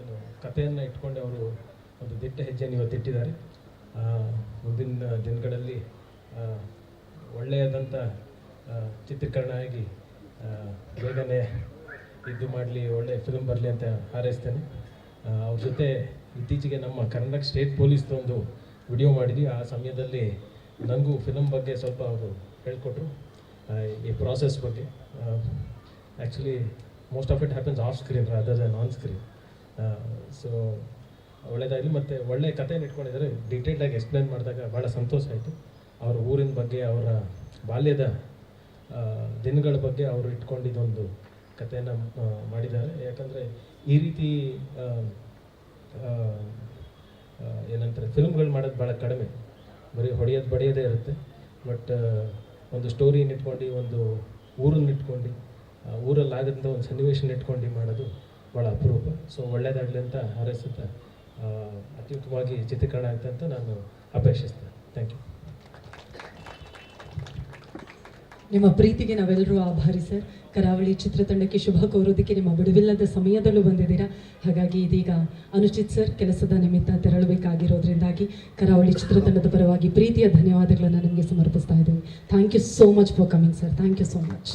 ಏನು ಕಥೆಯನ್ನು ಇಟ್ಕೊಂಡು ಅವರು ಒಂದು ದಿಟ್ಟ ಹೆಜ್ಜೆಯನ್ನು ಇವತ್ತಿಟ್ಟಿದ್ದಾರೆ. ಮುಂದಿನ ದಿನಗಳಲ್ಲಿ ಒಳ್ಳೆಯದಂಥ ಚಿತ್ರೀಕರಣ ಆಗಿ ಬೇಗನೆ ಇದು ಮಾಡಲಿ, ಒಳ್ಳೆಯ ಫಿಲ್ಮ್ ಬರಲಿ ಅಂತ ಹಾರೈಸ್ತೇನೆ. ಅವ್ರ ಜೊತೆ ಇತ್ತೀಚೆಗೆ ನಮ್ಮ ಕರ್ನಾಟಕ ಸ್ಟೇಟ್ ಪೊಲೀಸ್ದು ಒಂದು ವಿಡಿಯೋ ಮಾಡಿದ್ವಿ. ಆ ಸಮಯದಲ್ಲಿ ನನಗೂ ಫಿಲಮ್ ಬಗ್ಗೆ ಸ್ವಲ್ಪ ಅವರು ಹೇಳ್ಕೊಟ್ರು, ಈ ಪ್ರಾಸೆಸ್ ಬಗ್ಗೆ. Actually most of it happens off screen rather then on screen. So ಒಳ್ಳೆಯದಾಗಲಿ. ಮತ್ತು ಒಳ್ಳೆಯ ಕಥೆಯನ್ನು ಇಟ್ಕೊಂಡಿದ್ದಾರೆ. ಡೀಟೇಲ್ಡಾಗಿ ಎಕ್ಸ್ಪ್ಲೇನ್ ಮಾಡಿದಾಗ ಭಾಳ ಸಂತೋಷ ಆಯಿತು. ಅವರ ಊರಿನ ಬಗ್ಗೆ, ಅವರ ಬಾಲ್ಯದ ದಿನಗಳ ಬಗ್ಗೆ ಅವರು ಇಟ್ಕೊಂಡಿದ್ದೊಂದು ಕಥೆಯನ್ನು ಮಾಡಿದ್ದಾರೆ. ಯಾಕಂದರೆ ಈ ರೀತಿ ಏನಂತಾರೆ ಫಿಲ್ಮ್ಗಳು ಮಾಡೋದು ಭಾಳ ಕಡಿಮೆ. ಬರೀ ಹೊಡೆಯೋದು ಬಡಿಯೋದೇ ಇರುತ್ತೆ. ಬಟ್ ಒಂದು ಸ್ಟೋರಿನ ಇಟ್ಕೊಂಡು, ಒಂದು ಊರನ್ನ ಇಟ್ಕೊಂಡು, ಊರಲ್ಲಿ ಆಗಂಥ ಒಂದು ಸನ್ನಿವೇಶನ ಇಟ್ಕೊಂಡು ಮಾಡೋದು ಭಾಳ ಅಪರೂಪ. ಸೊ ಒಳ್ಳೆಯದಾಗಲಿ ಅಂತ ಹಾರೈಸುತ್ತಾ ಅತ್ಯುತ್ತಮವಾಗಿ ಚಿತ್ರೀಕರಣ ಆಗುತ್ತೆ ಅಂತ ನಾನು ಅಪೇಕ್ಷಿಸ್ತೇನೆ. Thank you. ನಿಮ್ಮ ಪ್ರೀತಿಗೆ ನಾವೆಲ್ಲರೂ ಆಭಾರಿ ಸರ್. ಕರಾವಳಿ ಚಿತ್ರತಂಡಕ್ಕೆ ಶುಭ ಕೋರೋದಕ್ಕೆ ನಿಮ್ಮ ಬಿಡುವಿಲ್ಲದ ಸಮಯದಲ್ಲೂ ಬಂದಿದ್ದೀರಾ. ಹಾಗಾಗಿ ಇದೀಗ ಅನುಚಿತ್ ಸರ್ ಕೆಲಸದ ನಿಮಿತ್ತ ತೆರಳಬೇಕಾಗಿರೋದ್ರಿಂದಾಗಿ ಕರಾವಳಿ ಚಿತ್ರತಂಡದ ಪರವಾಗಿ ಪ್ರೀತಿಯ ಧನ್ಯವಾದಗಳನ್ನು ನಿಮಗೆ ಸಮರ್ಪಿಸ್ತಾ ಇದ್ದೀವಿ. Thank you so much for coming sir. Thank you so much.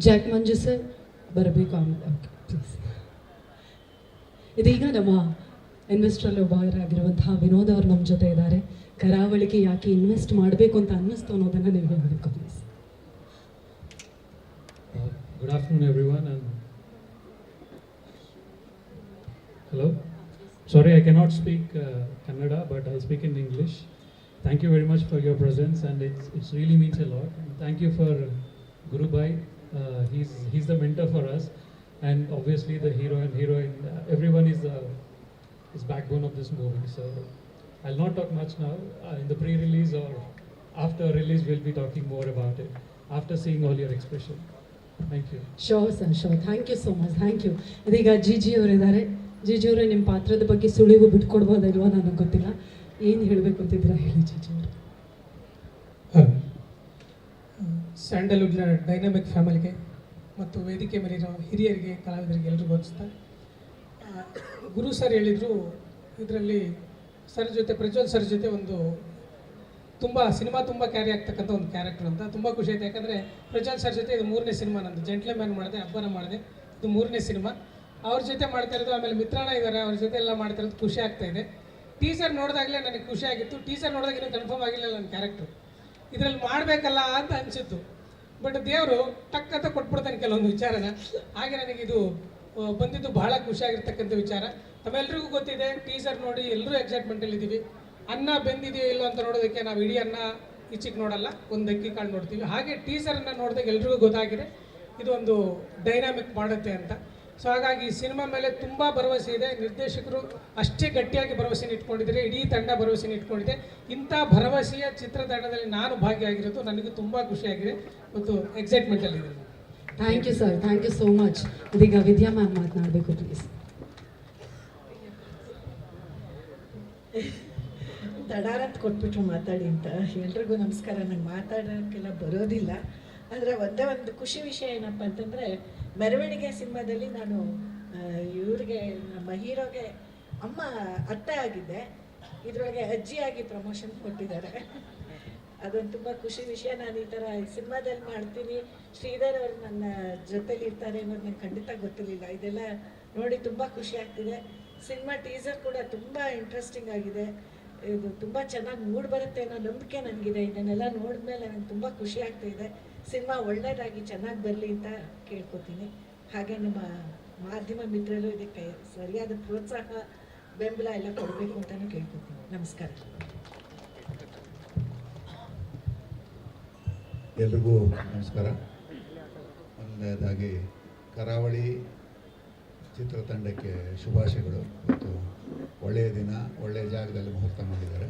Jack Manju sir ಬರಬೇಕು ಆಮೇಲೆ. Okay please. ಇದೀಗ ನಮ್ಮ ಇನ್ವೆಸ್ಟ್ರಲ್ಲಿ ಒಬ್ಬರಾಗಿರುವಂತಹ ವಿನೋದ್ ಅವರು ನಮ್ಮ ಜೊತೆ ಇದ್ದಾರೆ. ಕರಾವಳಿಗೆ ಯಾಕೆ ಇನ್ವೆಸ್ಟ್ ಮಾಡಬೇಕು ಅಂತ ಅನ್ನಿಸ್ತು ಅನ್ನೋದನ್ನು ನೀವು ಹೇಳಬೇಕು please. Good afternoon, everyone. And hello. Sorry, I cannot speak Kannada, but I'll speak in English. Thank you very much for your presence, and it really means a lot. And thank you for Guru Bhai. He's the mentor for us, and obviously the hero and heroine. Everyone is backbone of this movie. So I'll not talk much now. In the pre-release or after release, we'll be talking more about it after seeing all your expression. Thank you. Sure sir, sure. Thank you so much. Thank you. ಇದೀಗ ಜಿಜಿ ಅವರಿದ್ದಾರೆ. ಜಿಜಿ ಅವರೇ, ನಿಮ್ಮ ಪಾತ್ರದ ಬಗ್ಗೆ ಸುಳಿವು ಬಿಟ್ಕೊಡ್ಬೋದಾ ಇಲ್ವಾ ನನಗೆ ಗೊತ್ತಿಲ್ಲ. ಏನು ಹೇಳಬೇಕು ಅಂತಿದ್ದೀರಾ ಹೇಳಿ ಜಿಜಿ ಅವರು. ಸ್ಯಾಂಡಲ್ವುಡ್ನ ಡೈನಾಮಿಕ್ ಫ್ಯಾಮಿಲಿಗೆ ಮತ್ತು ವೇದಿಕೆ ಮೇಲಿರೋ ಹಿರಿಯರಿಗೆ, ಕಲಾವಿದರಿಗೆ ಎಲ್ರಿಗೂ ಅನಿಸ್ತಾ, ಗುರು ಸರ್ ಹೇಳಿದರು ಇದರಲ್ಲಿ ಸರ್ ಜೊತೆ, ಪ್ರಜ್ವಲ್ ಸರ್ ಜೊತೆ ಒಂದು ಸಿನಿಮಾ ತುಂಬ ಕ್ಯಾರಿ ಆಗ್ತಕ್ಕಂಥ ಒಂದು ಕ್ಯಾರೆಕ್ಟರ್ ಅಂತ ತುಂಬ ಖುಷಿ ಆಯಿತು. ಯಾಕಂದರೆ ಪ್ರಜ್ವಲ್ ಸರ್ ಜೊತೆ ಇದು 3ನೇ ಸಿನಿಮಾ ನಂದು. ಜೆಂಟ್ಲ್ಮ್ಯಾನ್ ಮಾಡಿದೆ, ಹಬ್ಬನ ಮಾಡಿದೆ, ಇದು 3ನೇ ಸಿನಿಮಾ ಅವ್ರ ಜೊತೆ ಮಾಡ್ತಾ ಇರೋದು. ಆಮೇಲೆ ಮಿತ್ರಣ್ಣ ಇದ್ದಾರೆ, ಅವ್ರ ಜೊತೆ ಎಲ್ಲ ಮಾಡ್ತಾ ಇರೋದು ಖುಷಿ ಆಗ್ತಾ ಇದೆ. ಟೀಸರ್ ನೋಡಿದಾಗಲೇ ನನಗೆ ಖುಷಿ ಆಗಿತ್ತು. ಟೀಸರ್ ನೋಡಿದಾಗ ಇನ್ನೂ ಕನ್ಫರ್ಮ್ ಆಗಿಲ್ಲ ನನ್ನ ಕ್ಯಾರೆಕ್ಟ್ರು. ಇದರಲ್ಲಿ ಮಾಡಬೇಕಲ್ಲ ಅಂತ ಅನಿಸಿತ್ತು. ಬಟ್ ದೇವರು ಟಕ್ ಅಂತ ಕೊಟ್ಬಿಡ್ತಾನೆ ಕೆಲವೊಂದು ವಿಚಾರನ. ಹಾಗೆ ನನಗೆ ಇದು ಬಂದಿದ್ದು ಬಹಳ ಖುಷಿಯಾಗಿರ್ತಕ್ಕಂಥ ವಿಚಾರ. ತಮ್ಮೆಲ್ಲರಿಗೂ ಗೊತ್ತಿದೆ, ಟೀಸರ್ ನೋಡಿ ಎಲ್ಲರೂ ಎಕ್ಸೈಟ್ಮೆಂಟಲ್ಲಿ ಇದ್ದೀವಿ. ಅನ್ನ ಬೆಂದಿದೆಯೋ ಇಲ್ಲೋ ಅಂತ ನೋಡೋದಕ್ಕೆ ನಾವು ಇಡೀ ಅನ್ನ ಈಚೆಗೆ ನೋಡಲ್ಲ, ಒಂದು ಅಕ್ಕಿ ಕಾಳು ನೋಡ್ತೀವಿ. ಹಾಗೆ ಟೀಸರನ್ನು ನೋಡಿದಾಗ ಎಲ್ರಿಗೂ ಗೊತ್ತಾಗಿದೆ ಇದು ಒಂದು ಡೈನಾಮಿಕ್ ಮಾಡುತ್ತೆ ಅಂತ. ಸೊ ಹಾಗಾಗಿ ಸಿನಿಮಾ ಮೇಲೆ ತುಂಬ ಭರವಸೆ ಇದೆ. ನಿರ್ದೇಶಕರು ಅಷ್ಟೇ ಗಟ್ಟಿಯಾಗಿ ಭರವಸೆನ ಇಟ್ಕೊಂಡಿದ್ದಾರೆ, ಇಡೀ ತಂಡ ಭರವಸೆನ ಇಟ್ಕೊಂಡಿದೆ. ಇಂಥ ಭರವಸೆಯ ಚಿತ್ರತಂಡದಲ್ಲಿ ನಾನು ಭಾಗಿಯಾಗಿರೋದು ನನಗೆ ತುಂಬ ಖುಷಿಯಾಗಿದೆ ಮತ್ತು ಎಕ್ಸೈಟ್ಮೆಂಟಲ್ಲಿದೆ. Thank you sir, thank you so much. ಇದೀಗ ವಿದ್ಯಾ ಮ್ಯಾಮ್ ಮಾತನಾಡಬೇಕು ಪ್ಲೀಸ್. ದಡಾರಂತ ಕೊಟ್ಬಿಟ್ರು ಮಾತಾಡಿ ಅಂತ. ಎಲ್ರಿಗೂ ನಮಸ್ಕಾರ. ನಂಗೆ ಮಾತಾಡೋಕ್ಕೆಲ್ಲ ಬರೋದಿಲ್ಲ. ಆದರೆ ಒಂದೇ ಒಂದು ಖುಷಿ ವಿಷಯ ಏನಪ್ಪ ಅಂತಂದರೆ, ಮೆರವಣಿಗೆ ಸಿನಿಮಾದಲ್ಲಿ ನಾನು ಇವ್ರಿಗೆ ನಮ್ಮ ಹೀರೋಗೆ ಅಮ್ಮ ಅತ್ತೆ ಆಗಿದ್ದೆ. ಇದರೊಳಗೆ ಅಜ್ಜಿಯಾಗಿ ಪ್ರಮೋಷನ್ ಕೊಟ್ಟಿದ್ದಾರೆ. ಅದೊಂದು ತುಂಬ ಖುಷಿ ವಿಷಯ. ನಾನು ಈ ಥರ ಸಿನಿಮಾದಲ್ಲಿ ಮಾಡ್ತೀನಿ, ಶ್ರೀಧರ್ ಅವರು ನನ್ನ ಜೊತೆಲಿ ಇರ್ತಾರೆ ಅನ್ನೋದು ನಂಗೆ ಖಂಡಿತ ಗೊತ್ತಿರಲಿಲ್ಲ. ಇದೆಲ್ಲ ನೋಡಿ ತುಂಬ ಖುಷಿ ಆಗ್ತಿದೆ. ಸಿನಿಮಾ ಟೀಸರ್ ಕೂಡ ತುಂಬ ಇಂಟ್ರೆಸ್ಟಿಂಗ್ ಆಗಿದೆ. ಇದು ತುಂಬ ಚೆನ್ನಾಗಿ ಮೂಡ್ ಬರುತ್ತೆ ಅನ್ನೋ ನಂಬಿಕೆ ನನಗಿದೆ. ಇದನ್ನೆಲ್ಲ ನೋಡಿದ್ಮೇಲೆ ನನಗೆ ತುಂಬ ಖುಷಿ ಆಗ್ತಾಯಿದೆ. ಸಿನಿಮಾ ಒಳ್ಳೆಯದಾಗಿ ಚೆನ್ನಾಗಿ ಬರಲಿ ಅಂತ ಕೇಳ್ಕೊತೀನಿ. ಹಾಗೆ ನಿಮ್ಮ ಮಾಧ್ಯಮ ಮಿತ್ರರು ಇದಕ್ಕೆ ಸರಿಯಾದ ಪ್ರೋತ್ಸಾಹ ಬೆಂಬಲ ಎಲ್ಲ ಕೊಡಬೇಕು ಅಂತಲೂ ಕೇಳ್ಕೊತೀನಿ. ನಮಸ್ಕಾರ. ಎಲ್ರಿಗೂ ನಮಸ್ಕಾರ. ಒಂದನೇದಾಗಿ ಕರಾವಳಿ ಚಿತ್ರತಂಡಕ್ಕೆ ಶುಭಾಶಯಗಳು. ಮತ್ತು ಒಳ್ಳೆಯ ದಿನ, ಒಳ್ಳೆಯ ಜಾಗದಲ್ಲಿ ಮುಹೂರ್ತ ಮಾಡಿದ್ದಾರೆ.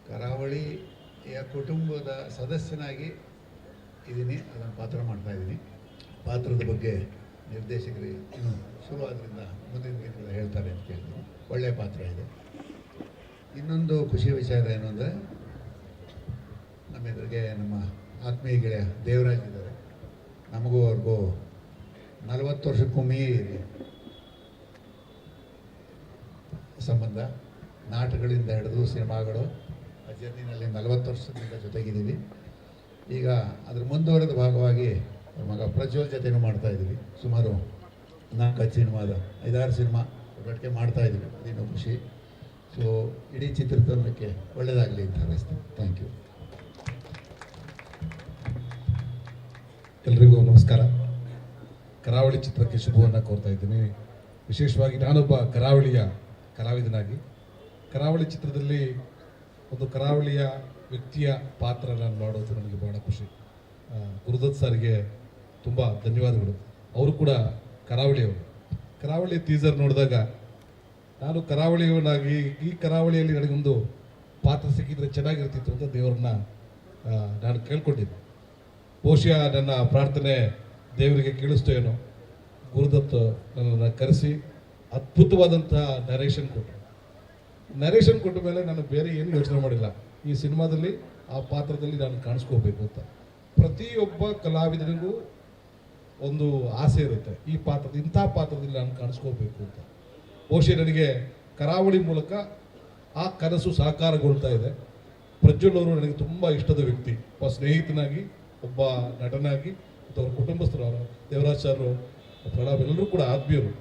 ಕರಾವಳಿಯ ಕುಟುಂಬದ ಸದಸ್ಯನಾಗಿ ಇದ್ದೀನಿ, ಅದನ್ನು ಪಾತ್ರ ಮಾಡ್ತಾಯಿದ್ದೀನಿ. ಪಾತ್ರದ ಬಗ್ಗೆ ನಿರ್ದೇಶಕರು ಇನ್ನು ಶುರುವಾದ್ರಿಂದ ಮುಂದಿನ ದಿನಗಳು ಹೇಳ್ತಾರೆ ಅಂತ ಕೇಳ್ತೀನಿ. ಒಳ್ಳೆಯ ಪಾತ್ರ ಇದೆ. ಇನ್ನೊಂದು ಖುಷಿ ವಿಚಾರ ಏನು ಅಂದರೆ, ನಮ್ಮ ಎದುರಿಗೆ ನಮ್ಮ ಆತ್ಮೀಯ ಗೆಳೆಯ ದೇವರಾಜ್ ಇದ್ದಾರೆ. ನಮಗೂ ಅವ್ರಿಗೂ 40 ವರ್ಷಕ್ಕೊಮ್ಮೆ ಸಂಬಂಧ. ನಾಟಕಗಳಿಂದ ಹಿಡಿದು ಸಿನಿಮಾಗಳು, ಆ ಜರ್ನಿನಲ್ಲಿ 40 ವರ್ಷದಿಂದ ಜೊತೆಗಿದ್ದೀವಿ. ಈಗ ಅದ್ರ ಮುಂದುವರೆದ ಭಾಗವಾಗಿ ಮಗ ಪ್ರಜ್ವಲ್ ಜೊತೆನೂ ಮಾಡ್ತಾಯಿದ್ದೀವಿ. ಸುಮಾರು 4-5 ಸಿನಿಮಾದ 5-6 ಸಿನಿಮಾ ಒಟ್ಟಿಗೆ ಮಾಡ್ತಾಯಿದ್ದೀವಿ. ಅದೇನೋ ಖುಷಿ. ಸೊ ಇಡೀ ಚಿತ್ರತಂಡಕ್ಕೆ ಒಳ್ಳೆಯದಾಗಲಿ ಅಂತ ಹಾರೈಸ್ತೀನಿ. Thank you. ಎಲ್ರಿಗೂ ನಮಸ್ಕಾರ. ಕರಾವಳಿ ಚಿತ್ರಕ್ಕೆ ಶುಭವನ್ನು ಕೋರ್ತಾ ಇದ್ದೀನಿ. ವಿಶೇಷವಾಗಿ ನಾನೊಬ್ಬ ಕರಾವಳಿಯ ಕಲಾವಿದನಾಗಿ ಕರಾವಳಿ ಚಿತ್ರದಲ್ಲಿ ಒಂದು ಕರಾವಳಿಯ ವ್ಯಕ್ತಿಯ ಪಾತ್ರ ನಾನು ಮಾಡೋದು ನನಗೆ ಬಹಳ ಖುಷಿ. ಗುರುದತ್ ಸರ್ಗೆ ತುಂಬ ಧನ್ಯವಾದಗಳು. ಅವರು ಕೂಡ ಕರಾವಳಿಯವರು. ಕರಾವಳಿ ಟೀಸರ್ ನೋಡಿದಾಗ ನಾನು ಕರಾವಳಿಯವನಾಗಿ ಈ ಕರಾವಳಿಯಲ್ಲಿ ನನಗೊಂದು ಪಾತ್ರ ಸಿಕ್ಕಿದ್ರೆ ಚೆನ್ನಾಗಿರ್ತಿತ್ತು ಅಂತ ದೇವರನ್ನ ನಾನು ಕೇಳ್ಕೊಂಡಿದ್ದೆ. ಬಹುಶಃ ನನ್ನ ಪ್ರಾರ್ಥನೆ ದೇವರಿಗೆ ಕೇಳಿಸ್ತೋ ಏನೋ. ಗುರುದತ್ ನನ್ನನ್ನು ಕರೆಸಿ ಅದ್ಭುತವಾದಂಥ ನರೇಷನ್ ಕೊಟ್ಟರು. ನರೇಷನ್ ಕೊಟ್ಟ ಮೇಲೆ ನಾನು ಬೇರೆ ಏನು ಯೋಚನೆ ಮಾಡಿಲ್ಲ. ಈ ಸಿನಿಮಾದಲ್ಲಿ ಆ ಪಾತ್ರದಲ್ಲಿ ನಾನು ಕಾಣಿಸ್ಕೋಬೇಕು ಅಂತ. ಪ್ರತಿಯೊಬ್ಬ ಕಲಾವಿದನಿಗೂ ಒಂದು ಆಸೆ ಇರುತ್ತೆ, ಈ ಇಂಥ ಪಾತ್ರದಲ್ಲಿ ನಾನು ಕಾಣಿಸ್ಕೋಬೇಕು ಅಂತ. ಬಹುಶಃ ನನಗೆ ಕರಾವಳಿ ಮೂಲಕ ಆ ಕನಸು ಸಾಕಾರಗೊಳ್ತಾ ಇದೆ. ಪ್ರಜ್ವಲ್ ಅವರು ನನಗೆ ತುಂಬ ಇಷ್ಟದ ವ್ಯಕ್ತಿ. ಒಬ್ಬ ಸ್ನೇಹಿತನಾಗಿ, ಒಬ್ಬ ನಟನಾಗಿ, ಮತ್ತು ಅವ್ರ ಕುಟುಂಬಸ್ಥರು, ಅವರ ದೇವರಾಜ್ ಸರ್, ಪ್ರಣವ್ ಎಲ್ಲರೂ ಕೂಡ ಆತ್ಮೀಯರು.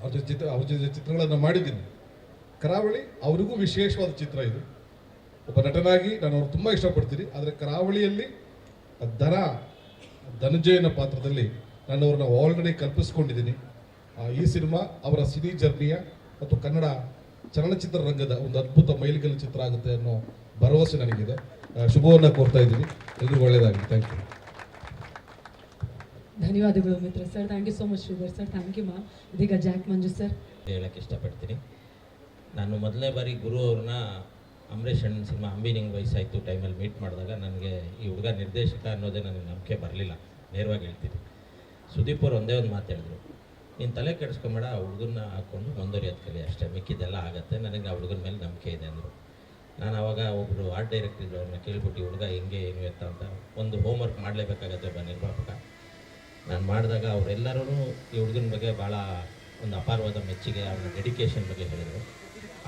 ಅವ್ರ ಜೊತೆ ಚಿತ್ರಗಳನ್ನು ಮಾಡಿದ್ದೀನಿ. ಕರಾವಳಿ ಅವರಿಗೂ ವಿಶೇಷವಾದ ಚಿತ್ರ ಇದು. ಒಬ್ಬ ನಟನಾಗಿ ನಾನು ಅವ್ರು ತುಂಬ ಇಷ್ಟಪಡ್ತೀನಿ. ಆದರೆ ಕರಾವಳಿಯಲ್ಲಿ ಧನಂಜಯನ ಪಾತ್ರದಲ್ಲಿ ನಾನು ಅವ್ರನ್ನ ಆಲ್ರೆಡಿ ಕಲ್ಪಿಸ್ಕೊಂಡಿದ್ದೀನಿ. ಈ ಸಿನಿಮಾ ಅವರ ಸಿನಿ ಜರ್ನಿಯ ಮತ್ತು ಕನ್ನಡ ಚಲನಚಿತ್ರ ರಂಗದ ಒಂದು ಅದ್ಭುತ ಮೈಲಿಗಲ್ಲು ಚಿತ್ರ ಆಗುತ್ತೆ ಅನ್ನೋ ಭರವಸೆ ನನಗಿದೆ. ಶುಭವನ್ನು ಕೋರ್ತಾ ಇದ್ದೀನಿ. ಎಲ್ರಿಗೂ ಒಳ್ಳೆಯದಾಗಲಿ. Thank you. ಧನ್ಯವಾದಗಳು Mitra sir. Thank you so much Sridhar sir. Thank you ma'am. ಇದೀಗ ಜಾಕ್ ಮಂಜು ಸರ್. ಹೇಳಕ್ಕೆ ಇಷ್ಟಪಡ್ತೀನಿ. ನಾನು ಮೊದಲನೇ ಬಾರಿ ಗುರು ಅವ್ರನ್ನ ಅಂಬರೀಷ್ ಅಣ್ಣನ ಸಿನಿಮಾ ಅಂಬಿನಿಂಗ್ ವಯಸ್ಸಾಯಿತು ಟೈಮಲ್ಲಿ ಮೀಟ್ ಮಾಡಿದಾಗ ನನಗೆ ಈ ಹುಡುಗ ನಿರ್ದೇಶಕ ಅನ್ನೋದೇ ನನಗೆ ನಂಬಿಕೆ ಬರಲಿಲ್ಲ. ನೇರವಾಗಿ ಹೇಳ್ತೀನಿ. ಸುದೀಪ್ ಅವರು ಒಂದೇ ಒಂದು ಮಾತು ಹೇಳಿದ್ರು, ನೀನು ತಲೆ ಕೆಡಿಸ್ಕೊಂಬೇಡ, ಆ ಹುಡುಗನ್ನ ಹಾಕ್ಕೊಂಡು ಮುಂದುವರಿಯೋದು ಕಲಿ ಅಷ್ಟೇ, ಮಿಕ್ಕಿದ್ದೆಲ್ಲ ಆಗುತ್ತೆ, ನನಗೆ ಆ ಹುಡುಗನ ಮೇಲೆ ನಂಬಿಕೆ ಇದೆ ಅಂದರು. ನಾನು ಆವಾಗ ಒಬ್ಬರು ಆರ್ಟ್ ಡೈರೆಕ್ಟರ್ ಇದ್ರು, ಅವ್ರನ್ನ ಕೇಳ್ಬಿಟ್ಟು ಹುಡುಗ ಹೆಂಗೆ ಏನು ಎತ್ತ ಅಂತ ಒಂದು ಹೋಮ್ವರ್ಕ್ ಮಾಡಲೇಬೇಕಾಗತ್ತೆ ಒಬ್ಬ ನಿರ್ಮಾಪಕ. ನಾನು ಮಾಡಿದಾಗ ಅವರೆಲ್ಲರೂ ಈ ಹುಡುಗನ ಬಗ್ಗೆ ಭಾಳ ಒಂದು ಅಪಾರವಾದ ಮೆಚ್ಚುಗೆ, ಅವನ ಡೆಡಿಕೇಶನ್ ಬಗ್ಗೆ ಹೇಳಿದರು.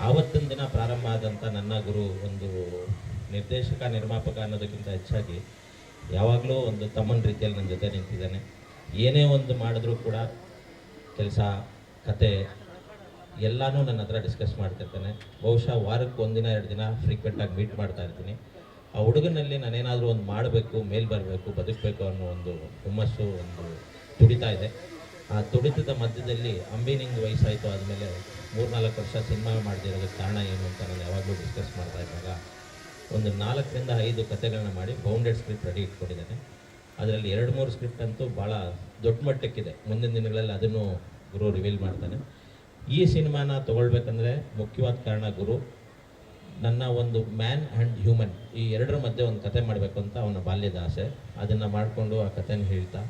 ಆವತ್ತಿನ ದಿನ ಪ್ರಾರಂಭ ಆದಂಥ ನನ್ನ ಗುರು ಒಂದು ನಿರ್ದೇಶಕ ನಿರ್ಮಾಪಕ ಅನ್ನೋದಕ್ಕಿಂತ ಹೆಚ್ಚಾಗಿ ಯಾವಾಗಲೂ ಒಂದು ತಮ್ಮನ ರೀತಿಯಲ್ಲಿ ನನ್ನ ಜೊತೆ ನಿಂತಿದ್ದಾನೆ. ಏನೇ ಒಂದು ಮಾಡಿದ್ರೂ ಕೂಡ ಕೆಲಸ, ಕತೆ ಎಲ್ಲನೂ ನನ್ನ ಹತ್ರ ಡಿಸ್ಕಸ್ ಮಾಡ್ತಿರ್ತಾನೆ. ಬಹುಶಃ ವಾರಕ್ಕೆ 1 ದಿನ 2 ದಿನ ಫ್ರೀಕ್ವೆಂಟಾಗಿ ಮೀಟ್ ಮಾಡ್ತಾ ಇರ್ತೀನಿ. ಆ ಹುಡುಗನಲ್ಲಿ ನಾನೇನಾದರೂ ಒಂದು ಮಾಡಬೇಕು, ಮೇಲ್ ಬರಬೇಕು, ಬದುಕಬೇಕು ಅನ್ನೋ ಒಂದು ಹುಮ್ಮಸ್ಸು, ಒಂದು ತುಡಿತಾ ಇದೆ. ಆ ತುಡಿತದ ಮಧ್ಯದಲ್ಲಿ ಅಂಬಿನಿಂಗ್ ವಯಸ್ಸಾಯಿತು ಆದಮೇಲೆ 3-4 ವರ್ಷ ಸಿನಿಮಾ ಮಾಡದಿರೋದಕ್ಕೆ ಕಾರಣ ಏನು ಅಂತ ನಾನು ಯಾವಾಗಲೂ ಡಿಸ್ಕಸ್ ಮಾಡ್ತಾ ಇದ್ದಾಗ ಒಂದು 4ರಿಂದ 5 ಕಥೆಗಳನ್ನ ಮಾಡಿ ಬೌಂಡೆಡ್ ಸ್ಕ್ರಿಪ್ಟ್ ರೆಡಿ ಇಟ್ಕೊಂಡಿದ್ದೇನೆ. ಅದರಲ್ಲಿ 2-3 ಸ್ಕ್ರಿಪ್ಟ್ ಅಂತೂ ಭಾಳ ದೊಡ್ಡ ಮಟ್ಟಕ್ಕಿದೆ. ಮುಂದಿನ ದಿನಗಳಲ್ಲಿ ಅದನ್ನು ಗುರು ರಿವೀಲ್ ಮಾಡ್ತಾನೆ. ಈ ಸಿನಿಮಾನ ತೊಗೊಳ್ಬೇಕಂದ್ರೆ ಮುಖ್ಯವಾದ ಕಾರಣ ಗುರು. ನನ್ನ ಒಂದು ಮ್ಯಾನ್ ಆ್ಯಂಡ್ ಹ್ಯೂಮನ್ ಈ ಎರಡರ ಮಧ್ಯೆ ಒಂದು ಕತೆ ಮಾಡಬೇಕು ಅಂತ ಅವನ ಬಾಲ್ಯದ ಆಸೆ. ಅದನ್ನು ಮಾಡಿಕೊಂಡು ಆ ಕಥೆನ ಹೇಳ್ತಾ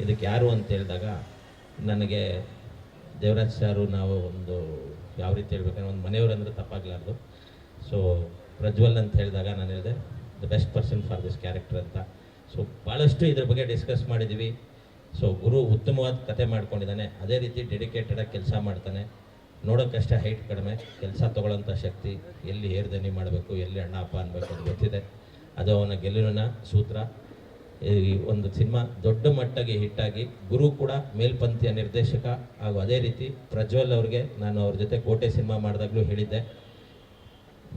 ಇದಕ್ಕೆ ಯಾರು ಅಂತ ಹೇಳಿದಾಗ ನನಗೆ ದೇವರಾಜ್ ಸಾರು ನಾವು ಒಂದು ಯಾವ ರೀತಿ ಹೇಳ್ಬೇಕಂದ್ರೆ ಒಂದು ಮನೆಯವರಂದ್ರೆ ತಪ್ಪಾಗಲಾರ್ದು. ಸೊ ಪ್ರಜ್ವಲ್ ಅಂತ ಹೇಳಿದಾಗ ನಾನು ಹೇಳಿದೆ the best person for this character ಅಂತ. ಸೊ ಭಾಳಷ್ಟು ಇದ್ರ ಬಗ್ಗೆ ಡಿಸ್ಕಸ್ ಮಾಡಿದ್ದೀವಿ. ಸೊ ಗುರು ಉತ್ತಮವಾದ ಕತೆ ಮಾಡ್ಕೊಂಡಿದ್ದಾನೆ. ಅದೇ ರೀತಿ ಡೆಡಿಕೇಟೆಡಾಗಿ ಕೆಲಸ ಮಾಡ್ತಾನೆ. ನೋಡೋಕ್ಕಷ್ಟೇ ಹೈಟ್ ಕಡಿಮೆ, ಕೆಲಸ ತೊಗೊಳ್ಳೋಂಥ ಶಕ್ತಿ, ಎಲ್ಲಿ ಏರ್ದನಿ ಮಾಡಬೇಕು, ಎಲ್ಲಿ ಅಣ್ಣ ಅಪ್ಪ ಅನ್ಬೇಕು ಅದು ಗೊತ್ತಿದೆ. ಅದು ಅವನ ಗೆಲುವಿನ ಸೂತ್ರ. ಈ ಒಂದು ಸಿನಿಮಾ ದೊಡ್ಡ ಮಟ್ಟಿಗೆ ಹಿಟ್ಟಾಗಿ ಗುರು ಕೂಡ ಮೇಲ್ಪಂಥೀಯ ನಿರ್ದೇಶಕ. ಹಾಗೂ ಅದೇ ರೀತಿ ಪ್ರಜ್ವಲ್ ಅವ್ರಿಗೆ ನಾನು ಅವ್ರ ಜೊತೆ ಕೋಟೆ ಸಿನಿಮಾ ಮಾಡಿದಾಗಲೂ ಹೇಳಿದ್ದೆ,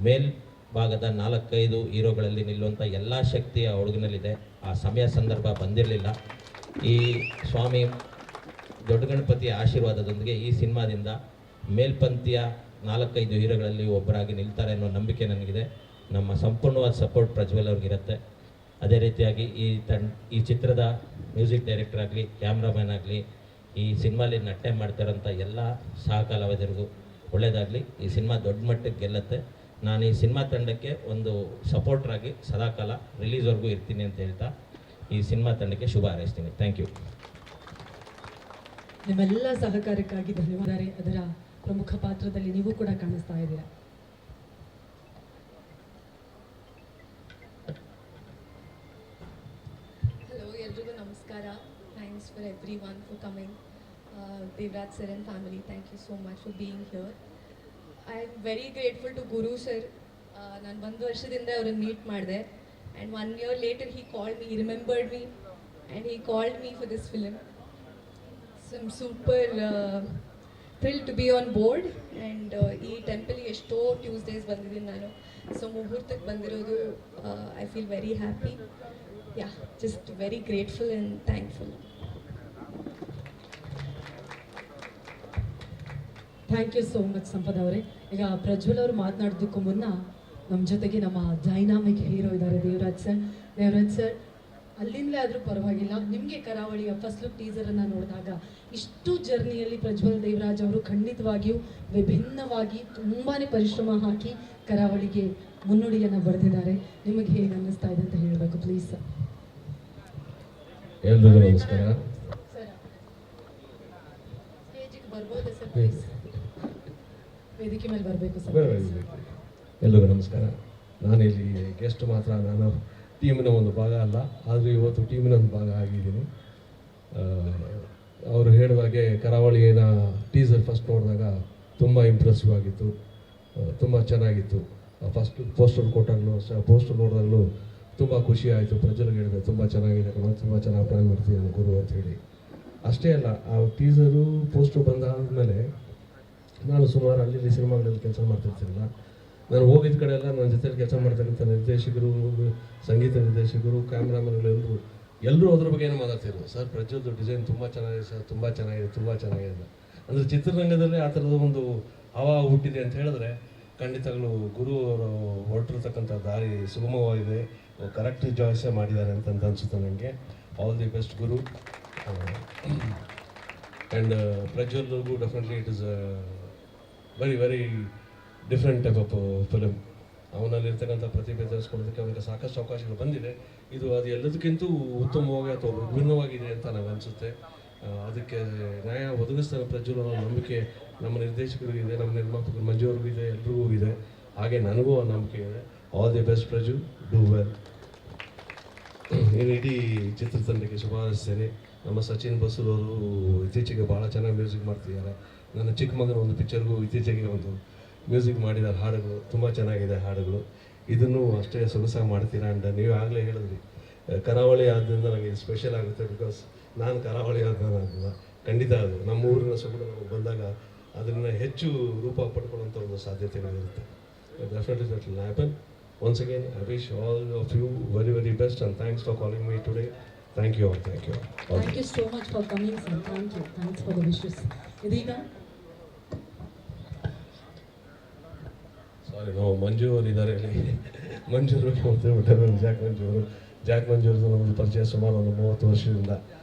ಮೇಲ್ಭಾಗದ 4-5 ಹೀರೋಗಳಲ್ಲಿ ನಿಲ್ಲುವಂಥ ಎಲ್ಲ ಶಕ್ತಿ ಆ ಹುಡುಗನಲ್ಲಿದೆ. ಆ ಸಮಯ ಸಂದರ್ಭ ಬಂದಿರಲಿಲ್ಲ. ಈ ಸ್ವಾಮಿ ದೊಡ್ಡ ಗಣಪತಿಯ ಆಶೀರ್ವಾದದೊಂದಿಗೆ ಈ ಸಿನಿಮಾದಿಂದ ಮೇಲ್ಪಂಥೀಯ 4-5 ಹೀರೋಗಳಲ್ಲಿ ಒಬ್ಬರಾಗಿ ನಿಲ್ತಾರೆ ಅನ್ನೋ ನಂಬಿಕೆ ನನಗಿದೆ. ನಮ್ಮ ಸಂಪೂರ್ಣವಾದ ಸಪೋರ್ಟ್ ಪ್ರಜ್ವಲ್ ಅವ್ರಿಗಿರುತ್ತೆ. ಅದೇ ರೀತಿಯಾಗಿ ಈ ಚಿತ್ರದ ಮ್ಯೂಸಿಕ್ ಡೈರೆಕ್ಟರ್ ಆಗಲಿ, ಕ್ಯಾಮ್ರಾಮ್ಯಾನ್ ಆಗಲಿ, ಈ ಸಿನಿಮಾಲಿ ನಟನೆ ಮಾಡ್ತಾರಂಥ ಎಲ್ಲ ಸಹ ಕಲಾವಿದರಿಗೂ ಒಳ್ಳೆಯದಾಗಲಿ. ಈ ಸಿನಿಮಾ ದೊಡ್ಡ ಮಟ್ಟಕ್ಕೆ ಗೆಲ್ಲುತ್ತೆ. ನಾನು ಈ ಸಿನಿಮಾ ತಂಡಕ್ಕೆ ಒಂದು ಸಪೋರ್ಟ್ರಾಗಿ ಸದಾಕಾಲ ರಿಲೀಸ್ವರೆಗೂ ಇರ್ತೀನಿ ಅಂತ ಹೇಳ್ತಾ ಈ ಸಿನಿಮಾ ತಂಡಕ್ಕೆ ಶುಭ ಹಾರೈಸ್ತೀನಿ. Thank you. ನಿಮ್ಮೆಲ್ಲ ಸಹಕಾರಕ್ಕಾಗಿ ಧನ್ಯವಾದ. ಅದರ ಪ್ರಮುಖ ಪಾತ್ರದಲ್ಲಿ ನೀವು ಕೂಡ ಕಾಣಿಸ್ತಾ ಇದ್ದೀರಾ. Hello, ಎಲ್ರಿಗೂ ನಮಸ್ಕಾರ. Thanks for everyone for coming. Devraj sir and family, thank you so much for being here. I am very grateful to Guru sir. ನಾನು 1 ವರ್ಷದಿಂದ ಅವರನ್ನು ಮೀಟ್ ಮಾಡಿದೆ. And 1 year later he called me, he remembered me and he called me for this film. So I'm super thrilled to be on board. And ಈ ಟೆಂಪಲ್ಗೆ ಎಷ್ಟೋ Tuesdays ಬಂದಿದ್ದೀನಿ ನಾನು. So ಮುಹೂರ್ತಕ್ಕೆ ಬಂದಿರೋದು I feel very happy. Yeah, just very grateful and thankful. Thank you so much Sampada ಅವರೇ. ಈಗ ಪ್ರಜ್ವಲ್ ಅವರು ಮಾತನಾಡೋದಕ್ಕೂ ಮುನ್ನ ನಮ್ಮ ಜೊತೆಗೆ ನಮ್ಮ ಡೈನಾಮಿಕ್ ಹೀರೋ ಇದ್ದಾರೆ ದೇವರಾಜ್ ಸರ್. ದೇವರಾಜ್ ಸರ್, ಅಲ್ಲಿಂದಲೇ ಆದರೂ ಪರವಾಗಿಲ್ಲ, ನಿಮಗೆ ಕರಾವಳಿಯ ಫಸ್ಟ್ ಲುಕ್ ಟೀಸರನ್ನು ನೋಡಿದಾಗ ಇಷ್ಟು ಜರ್ನಿಯಲ್ಲಿ ಪ್ರಜ್ವಲ್ ದೇವರಾಜ್ ಅವರು ಖಂಡಿತವಾಗಿಯೂ ವಿಭಿನ್ನವಾಗಿ ತುಂಬಾ ಪರಿಶ್ರಮ ಹಾಕಿ ಕರಾವಳಿಗೆ ಮುನ್ನುಡಿಯನ್ನು ಬರೆದಿದ್ದಾರೆ. ನಿಮಗೆ ಹೇಗೆ ಅನ್ನಿಸ್ತಾ ಇದೆ ಅಂತ ಹೇಳಬೇಕು ಪ್ಲೀಸ್ ಸರ್. ಎಲ್ರಿಗೂ ನಮಸ್ಕಾರ. ಸರ್ ಸ್ಟೇಜಿಗೆ ಬರ್ಬೋದು ಸರ್ ಪ್ಲೀಸ್. ವೇದಿಕೆ ಮೇಲೆ ಬರಬೇಕು ಸರ್. ಎಲ್ರಿಗೂ ನಮಸ್ಕಾರ. ನಾನಿಲ್ಲಿ ಗೆಸ್ಟ್ ಮಾತ್ರ, ನಾನು ಟೀಮಿನ ಒಂದು ಭಾಗ ಅಲ್ಲ, ಆದರೆ ಇವತ್ತು ಟೀಮಿನ ಒಂದು ಭಾಗ ಆಗಿದ್ದೀನಿ. ಅವರು ಹೇಳಿದಾಗೆ ಕರಾವಳಿನ ಟೀಸರ್ ಫಸ್ಟ್ ನೋಡಿದಾಗ ತುಂಬ ಇಂಪ್ರೆಸಿವ್ ಆಗಿತ್ತು, ತುಂಬ ಚೆನ್ನಾಗಿತ್ತು. ಫಸ್ಟ್ ಪೋಸ್ಟರ್ ಕೊಟ್ಟಾಗಲೂ ಪೋಸ್ಟರ್ ನೋಡಿದಾಗಲೂ ತುಂಬ ಖುಷಿ ಆಯಿತು. ಪ್ರಜ್ವಲ್ಗೆ ಹೇಳಿದೆ ತುಂಬ ಚೆನ್ನಾಗಿದೆ, ತುಂಬ ಚೆನ್ನಾಗಿ ಪ್ಲ್ಯಾನ್ ಮಾಡ್ತಿದ್ದಾನೆ ಗುರು ಅಂತ ಹೇಳಿ. ಅಷ್ಟೇ ಅಲ್ಲ, ಆ ಟೀಸರು ಪೋಸ್ಟರ್ ಬಂದಾದಮೇಲೆ ನಾನು ಸುಮಾರು ಅಲ್ಲಿ ಸಿನಿಮಾಗಳಲ್ಲಿ ಕೆಲಸ ಮಾಡ್ತಿರ್ತಿರಲಿಲ್ಲ. ನಾನು ಹೋಗಿದ್ದ ಕಡೆ ಎಲ್ಲ ನನ್ನ ಜೊತೆಲಿ ಕೆಲಸ ಮಾಡ್ತಕ್ಕಂಥ ನಿರ್ದೇಶಕರು, ಸಂಗೀತ ನಿರ್ದೇಶಕರು, ಕ್ಯಾಮ್ರಾಮನ್ಗಳು ಎಲ್ಲರೂ ಅದ್ರ ಬಗ್ಗೆ ಏನೋ ಮಾತಾಡ್ತಿದ್ರು. ಸರ್ ಪ್ರಜ್ವಲ್ದು ಡಿಸೈನ್ ತುಂಬ ಚೆನ್ನಾಗಿದೆ ಸರ್, ತುಂಬ ಚೆನ್ನಾಗಿದೆ, ತುಂಬ ಚೆನ್ನಾಗಿದೆ. ಅಂದರೆ ಚಿತ್ರರಂಗದಲ್ಲೇ ಆ ಥರದ ಒಂದು ಹವಾ ಹುಟ್ಟಿದೆ ಅಂತ ಹೇಳಿದ್ರೆ ಖಂಡಿತಗಳು ಗುರು ಅವರು ಹೊರಟಿರ್ತಕ್ಕಂಥ ದಾರಿ ಸುಗಮವಾಗಿದೆ, ಕರೆಕ್ಟ್ ಚಾಯ್ಸೇ ಮಾಡಿದ್ದಾರೆ ಅಂತ ಅನಿಸುತ್ತೆ ನನಗೆ. ಆಲ್ ದಿ ಬೆಸ್ಟ್ ಗುರು. ಆ್ಯಂಡ್ ಪ್ರಜ್ವಲ್ಗೂ definitely it is very different type of film. ಅವನಲ್ಲಿರ್ತಕ್ಕಂಥ ಪ್ರತಿಭೆ ತರಿಸ್ಕೊಳ್ಳೋದಕ್ಕೆ ಅವನಿಗೆ ಸಾಕಷ್ಟು ಅವಕಾಶಗಳು ಬಂದಿದೆ. ಇದು ಅದು ಎಲ್ಲದಕ್ಕಿಂತ ಉತ್ತಮವಾಗಿ ಅಥವಾ ವಿಭಿನ್ನವಾಗಿದೆ ಅಂತ ನನಗೆ ಅನಿಸುತ್ತೆ. ಅದಕ್ಕೆ ನ್ಯಾಯ ಒದಗಿಸ್ತಾರೆ ಪ್ರಜ್ವಲ್ ಅನ್ನೋ ನಂಬಿಕೆ ನಮ್ಮ ನಿರ್ದೇಶಕರಿಗಿದೆ, ನಮ್ಮ ನಿರ್ಮಾಪಕರು ಮಂಜು ಅವ್ರಿಗೂ ಇದೆ, ಎಲ್ರಿಗೂ ಇದೆ. ಹಾಗೆ ನನಗೂ ಆ ನಂಬಿಕೆ ಇದೆ. All the best Prajwal, do well. ಇಡೀ ಚಿತ್ರತಂಡಕ್ಕೆ ಶುಭ ಹಾರೈಸ್ತೇನೆ. ನಮ್ಮ ಸಚಿನ್ ಬಸೂರವರು ಇತ್ತೀಚೆಗೆ ಭಾಳ ಚೆನ್ನಾಗಿ ಮ್ಯೂಸಿಕ್ ಮಾಡ್ತಿದ್ದಾರೆ. ನನ್ನ ಚಿಕ್ಕ ಮಗನ ಒಂದು ಪಿಕ್ಚರ್ಗೂ ಇತ್ತೀಚೆಗೆ ಒಂದು ಮ್ಯೂಸಿಕ್ ಮಾಡಿದ್ದಾರೆ. ಹಾಡುಗಳು ತುಂಬ ಚೆನ್ನಾಗಿದೆ. ಹಾಡುಗಳು ಇದನ್ನು ಅಷ್ಟೇ ಸೊಗಸಾಗಿ ಮಾಡ್ತೀರಾ. ಆ್ಯಂಡ್ ನೀವು ಆಗಲೇ ಹೇಳಿದ್ರಿ ಕರಾವಳಿ ಆದ್ದರಿಂದ ನನಗೆ ಸ್ಪೆಷಲ್ ಆಗುತ್ತೆ. ಬಿಕಾಸ್ ನಾನು ಕರಾವಳಿ ಆದ ಖಂಡಿತ ಅದು ನಮ್ಮ ಊರಿನ ಸೊಗಡು ನಮಗೆ ಬಂದಾಗ ಅದನ್ನು ಹೆಚ್ಚು ರೂಪ ಪಡ್ಕೊಳ್ಳೋಂಥ ಒಂದು ಸಾಧ್ಯತೆಗಳಿರುತ್ತೆ. Definitely that will happen. Once again, I wish all of you very, very best, and thanks for calling me today. Thank you all. Thank you all. Thank you so much for coming sir. Thanks for the wishes. ಇದೀಗ sorry, ನಾವು ಮಂಜು ಅವರು ಇದ್ದಾರೆ ಇಲ್ಲಿ. ಮಂಜು ಅವರು Jack ಮಂಜು ಅವ್ರದ್ದು ನಮ್ಮದು ಪರಿಚಯ ಸುಮಾರು ಒಂದು 30 ವರ್ಷದಿಂದ.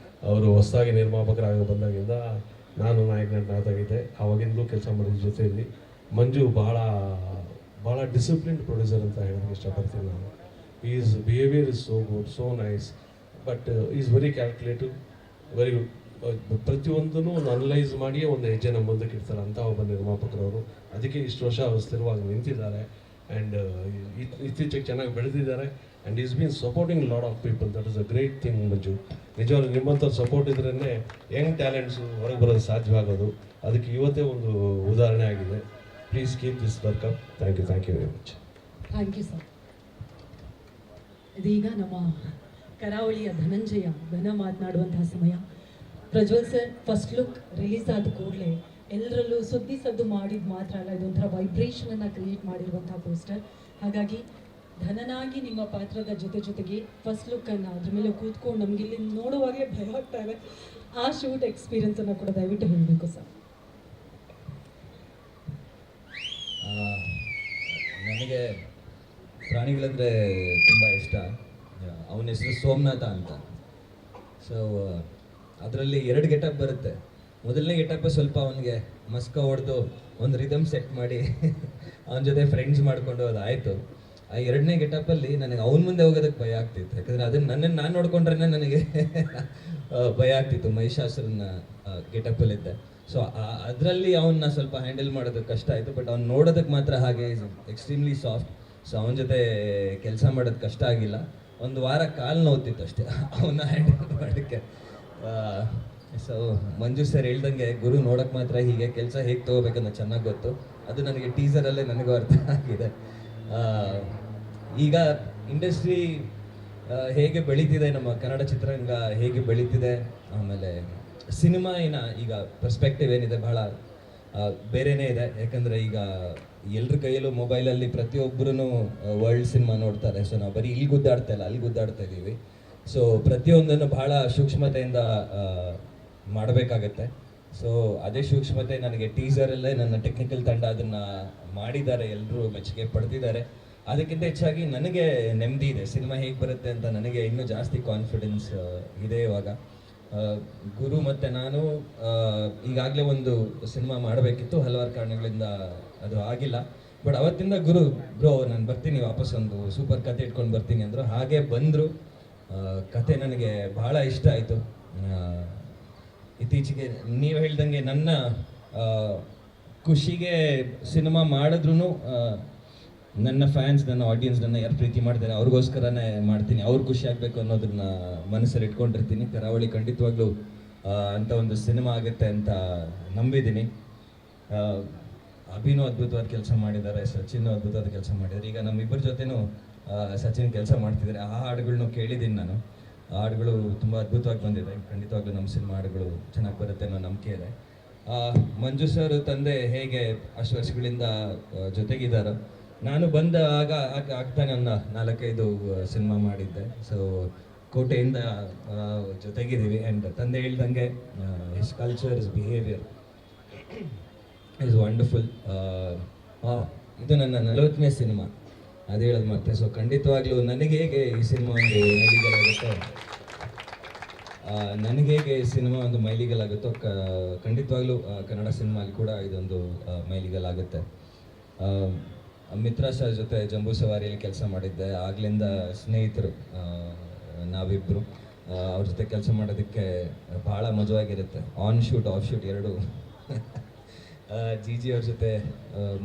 ಅವರು ಹೊಸದಾಗಿ ನಿರ್ಮಾಪಕರಾಗಿ ಬಂದಾಗಿಂದ ನಾನು ನಾಯಕ ನಟನಾಗಿದ್ದೆ. ಆವಾಗಿಂದಲೂ ಕೆಲಸ ಮಾಡಿದ ಜೊತೆಯಲ್ಲಿ ಮಂಜು ಭಾಳ ಡಿಸಿಪ್ಲಿನ್ಡ್ ಪ್ರೊಡ್ಯೂಸರ್ ಅಂತ ಹೇಳೋಕ್ಕೆ ಇಷ್ಟಪಡ್ತೀನಿ ನಾನು. Is behaviour is so good, so nice, but is very calculative, very good. ಪ್ರತಿಯೊಂದನ್ನು ಅನಲೈಸ್ ಮಾಡಿಯೇ ಒಂದು ಹೆಜ್ಜೆನ ಮುಂದಕ್ಕೆ ಇಡ್ತಾರೆ ಅಂತ ಒಬ್ಬ ನಿರ್ಮಾಪಕರವರು. ಅದಕ್ಕೆ ಇಷ್ಟು ವರ್ಷ ಅವರು ಸ್ಥಿರವಾಗಿ ನಿಂತಿದ್ದಾರೆ ಆ್ಯಂಡ್ ಇತ್ತೀಚೆಗೆ ಚೆನ್ನಾಗಿ ಬೆಳೆದಿದ್ದಾರೆ. And is been supporting lot of people. That is a great thing Manju. ನಿಜವಾಗ್ಲೂ ನಿಮ್ಮಂಥವ್ರು ಸಪೋರ್ಟ್ ಇದ್ರೇ ಯಂಗ್ ಟ್ಯಾಲೆಂಟ್ಸು ಹೊರಗೆ ಬರೋದು ಸಾಧ್ಯವಾಗೋದು. ಅದಕ್ಕೆ ಇವತ್ತೇ ಒಂದು ಉದಾಹರಣೆ ಆಗಿದೆ. Please keep this work up. Thank you very much. Thank you sir. ಇದೀಗ ನಮ್ಮ ಕರಾವಳಿಯ ಧನಂಜಯ ಘನ ಮಾತನಾಡುವಂತಹ ಸಮಯ. Prajwal sir first look release ಆದ ಕೂಡಲೇ ಎಲ್ಲರಲ್ಲೂ ಸುದ್ದಿ ಸದ್ದು ಮಾಡಿದ ಮಾತ್ರ ಅಲ್ಲ, ಇದೊಂಥರ ವೈಬ್ರೇಷನನ್ನು ಕ್ರಿಯೇಟ್ ಮಾಡಿರುವಂತಹ ಪೋಸ್ಟರ್. ಹಾಗಾಗಿ ಧನನಾಗಿ ನಿಮ್ಮ ಪಾತ್ರದ ಜೊತೆಗೆ ಫಸ್ಟ್ ಲುಕ್ಕನ್ನು ಅದ್ರ ಮೇಲೆ ಕೂತ್ಕೊಂಡು ನಮಗಿಲ್ಲಿ ನೋಡುವಾಗಲೇ ಭಯ ಆಗ್ತಾ ಇದೆ. ಆ ಶೂಟ್ ಎಕ್ಸ್ಪೀರಿಯನ್ಸನ್ನು ಕೂಡ ದಯವಿಟ್ಟು ಹೇಳಬೇಕು ಸರ್. ನನಗೆ ಪ್ರಾಣಿಗಳಂದರೆ ತುಂಬ ಇಷ್ಟ. ಅವನ ಹೆಸರು ಸೋಮನಾಥ ಅಂತ. ಸೊ ಅದರಲ್ಲಿ 2 ಗೆಟಪ್ ಬರುತ್ತೆ. ಮೊದಲನೇ ಗೆಟಪ್ ಸ್ವಲ್ಪ ಅವನಿಗೆ ಮಸ್ಕ ಹೊಡೆದು ಒಂದು ರಿದಮ್ ಸೆಟ್ ಮಾಡಿ ಅವನ ಜೊತೆ ಫ್ರೆಂಡ್ಸ್ ಮಾಡಿಕೊಂಡು ಅದಾಯಿತು. ಆ 2ನೇ ಗೆಟಪ್ಪಲ್ಲಿ ನನಗೆ ಅವನ ಮುಂದೆ ಹೋಗೋದಕ್ಕೆ ಭಯ ಆಗ್ತಿತ್ತು. ಯಾಕಂದರೆ ಅದನ್ನು ನನ್ನನ್ನು ನಾನು ನೋಡ್ಕೊಂಡ್ರೆ ನನಗೆ ಭಯ ಆಗ್ತಿತ್ತು. ಮಹಿಷಾಸುರನ ಗೆಟಪ್ಪಲ್ಲಿದ್ದೆ. ಸೊ ಅದರಲ್ಲಿ ಅವನ್ನ ಸ್ವಲ್ಪ ಹ್ಯಾಂಡಲ್ ಮಾಡೋದಕ್ಕೆ ಕಷ್ಟ ಆಯಿತು. ಬಟ್ ಅವ್ನು ನೋಡೋದಕ್ಕೆ ಮಾತ್ರ ಹಾಗೆ ಎಕ್ಸ್ಟ್ರೀಮ್ಲಿ ಸಾಫ್ಟ್. ಸೊ ಅವನ ಜೊತೆ ಕೆಲಸ ಮಾಡೋದು ಕಷ್ಟ ಆಗಿಲ್ಲ. ಒಂದು ವಾರ ಕಾಲು ನೋವ್ತಿತ್ತು ಅಷ್ಟೇ ಅವನ್ನ ಹ್ಯಾಂಡಲ್ ಮಾಡೋಕ್ಕೆ. ಸೊ ಮಂಜು ಸರ್ ಹೇಳ್ದಂಗೆ ಗುರು ನೋಡೋಕ್ಕೆ ಮಾತ್ರ ಹೀಗೆ, ಕೆಲಸ ಹೇಗೆ ತೊಗೋಬೇಕನ್ನೋ ಚೆನ್ನಾಗಿ ಗೊತ್ತು. ಅದು ನನಗೆ ಟೀಸರಲ್ಲೇ ನನಗೂ ಅರ್ಥ ಆಗಿದೆ. ಈಗ ಇಂಡಸ್ಟ್ರಿ ಹೇಗೆ ಬೆಳೀತಿದೆ, ನಮ್ಮ ಕನ್ನಡ ಚಿತ್ರರಂಗ ಹೇಗೆ ಬೆಳೀತಿದೆ, ಆಮೇಲೆ ಸಿನಿಮಾ ಈಗ ಪರ್ಸ್ಪೆಕ್ಟಿವ್ ಏನಿದೆ ಬಹಳ ಬೇರೆಯೇ ಇದೆ. ಯಾಕಂದರೆ ಈಗ ಎಲ್ರ ಕೈಯಲ್ಲೂ ಮೊಬೈಲಲ್ಲಿ ಪ್ರತಿಯೊಬ್ಬರೂ ವರ್ಲ್ಡ್ ಸಿನಿಮಾ ನೋಡ್ತಾರೆ. ಸೊ ನಾವು ಬರೀ ಇಲ್ಲಿ ಗುದ್ದಾಡ್ತಾ ಇಲ್ಲ, ಅಲ್ಲಿ ಗುದ್ದಾಡ್ತಾ ಇದ್ದೀವಿ. ಸೊ ಪ್ರತಿಯೊಂದನ್ನು ಬಹಳ ಸೂಕ್ಷ್ಮತೆಯಿಂದ ಮಾಡಬೇಕಾಗತ್ತೆ. ಸೊ ಅದೇ ಸೂಕ್ಷ್ಮತೆ ನನಗೆ ಟೀಸರಲ್ಲೇ ನನ್ನ ಟೆಕ್ನಿಕಲ್ ತಂಡ ಅದನ್ನು ಮಾಡಿದ್ದಾರೆ, ಎಲ್ಲರೂ ಮೆಚ್ಚುಗೆ ಪಡೆದಿದ್ದಾರೆ. ಅದಕ್ಕಿಂತ ಹೆಚ್ಚಾಗಿ ನನಗೆ ನೆಮ್ಮದಿ ಇದೆ. ಸಿನಿಮಾ ಹೇಗೆ ಬರುತ್ತೆ ಅಂತ ನನಗೆ ಇನ್ನೂ ಜಾಸ್ತಿ ಕಾನ್ಫಿಡೆನ್ಸ್ ಇದೆ ಇವಾಗ. ಗುರು ಮತ್ತು ನಾನು ಈಗಾಗಲೇ ಒಂದು ಸಿನಿಮಾ ಮಾಡಬೇಕಿತ್ತು, ಹಲವಾರು ಕಾರಣಗಳಿಂದ ಅದು ಆಗಿಲ್ಲ. ಬಟ್ ಅವತ್ತಿಂದ ಗುರು ಬ್ರೋ ನಾನು ಬರ್ತೀನಿ, ವಾಪಸ್ ಒಂದು ಸೂಪರ್ ಕತೆ ಇಟ್ಕೊಂಡು ಬರ್ತೀನಿ ಅಂದರು. ಹಾಗೆ ಬಂದರು. ಕತೆ ನನಗೆ ಬಹಳ ಇಷ್ಟ ಆಯಿತು. ಇತ್ತೀಚೆಗೆ ನೀವು ಹೇಳ್ದಂಗೆ ನನ್ನ ಖುಷಿಗೆ ಸಿನಿಮಾ ಮಾಡಿದ್ರೂ ನನ್ನ ಫ್ಯಾನ್ಸ್, ನನ್ನ ಆಡಿಯನ್ಸ್ ನನ್ನ ಯಾರು ಪ್ರೀತಿ ಮಾಡ್ತಾರೆ ಅವ್ರಿಗೋಸ್ಕರನೇ ಮಾಡ್ತೀನಿ. ಅವ್ರು ಖುಷಿ ಆಗಬೇಕು ಅನ್ನೋದನ್ನ ಮನಸ್ಸಲ್ಲಿ ಇಟ್ಕೊಂಡಿರ್ತೀನಿ. ಕರಾವಳಿ ಖಂಡಿತವಾಗ್ಲೂ ಅಂತ ಒಂದು ಸಿನಿಮಾ ಆಗುತ್ತೆ ಅಂತ ನಂಬಿದ್ದೀನಿ. ಅಭಿನೂ ಅದ್ಭುತವಾದ ಕೆಲಸ ಮಾಡಿದ್ದಾರೆ, ಸಚಿನ್ ಅದ್ಭುತವಾದ ಕೆಲಸ ಮಾಡಿದ್ದಾರೆ. ಈಗ ನಮ್ಮಿಬ್ಬರ ಜೊತೆನೂ ಸಚಿನ್ ಕೆಲಸ ಮಾಡ್ತಿದ್ದಾರೆ. ಆ ಹಾಡುಗಳನ್ನೂ ಕೇಳಿದ್ದೀನಿ ನಾನು. ಆ ಹಾಡುಗಳು ತುಂಬ ಅದ್ಭುತವಾಗಿ ಬಂದಿದೆ. ಖಂಡಿತವಾಗ್ಲೂ ನಮ್ಮ ಸಿನಿಮಾ ಹಾಡುಗಳು ಚೆನ್ನಾಗಿ ಬರುತ್ತೆ ಅನ್ನೋ ನಂಬಿಕೆ ಇದೆ. ಮಂಜು ಸರ್ ತಂದೆ ಹೇಗೆ ಅಷ್ಟು ವರ್ಷಗಳಿಂದ ಜೊತೆಗಿದ್ದಾರೋ, ನಾನು ಬಂದ ಆಗ್ತಾನೆ ಒಂದು 4-5 ಸಿನಿಮಾ ಮಾಡಿದ್ದೆ. ಸೊ ಕೋಟೆಯಿಂದ ಜೊತೆಗಿದ್ದೀವಿ. ಆ್ಯಂಡ್ ತಂದೆ ಹೇಳ್ದಂಗೆ his culture, his behaviour is wonderful. ಇದು ನನ್ನ 40ನೇ ಸಿನಿಮಾ, ಅದು ಹೇಳೋದು ಮತ್ತೆ. ಸೊ ಖಂಡಿತವಾಗ್ಲೂ ನನಗೆ ಹೇಗೆ ಈ ಸಿನಿಮಾ ಒಂದು ಮೈಲಿಗಲಾಗುತ್ತೋ ಒಂದು ಮೈಲಿಗಲಾಗುತ್ತೋ ಖಂಡಿತವಾಗ್ಲೂ ಕನ್ನಡ ಸಿನಿಮಾಲಿ ಕೂಡ ಇದೊಂದು ಮೈಲಿಗಲಾಗುತ್ತೆ. ಮಿತ್ರ ಸರ್ ಜೊತೆ ಜಂಬೂ ಸವಾರಿಯಲ್ಲಿ ಕೆಲಸ ಮಾಡಿದ್ದೆ. ಆಗ್ಲಿಂದ ಸ್ನೇಹಿತರು ನಾವಿಬ್ಬರು. ಅವ್ರ ಜೊತೆ ಕೆಲಸ ಮಾಡೋದಕ್ಕೆ ಭಾಳ ಮಜವಾಗಿರುತ್ತೆ. ಆನ್ ಶೂಟ್ ಆಫ್ ಶೂಟ್ ಎರಡೂ. ಜಿ ಅವ್ರ ಜೊತೆ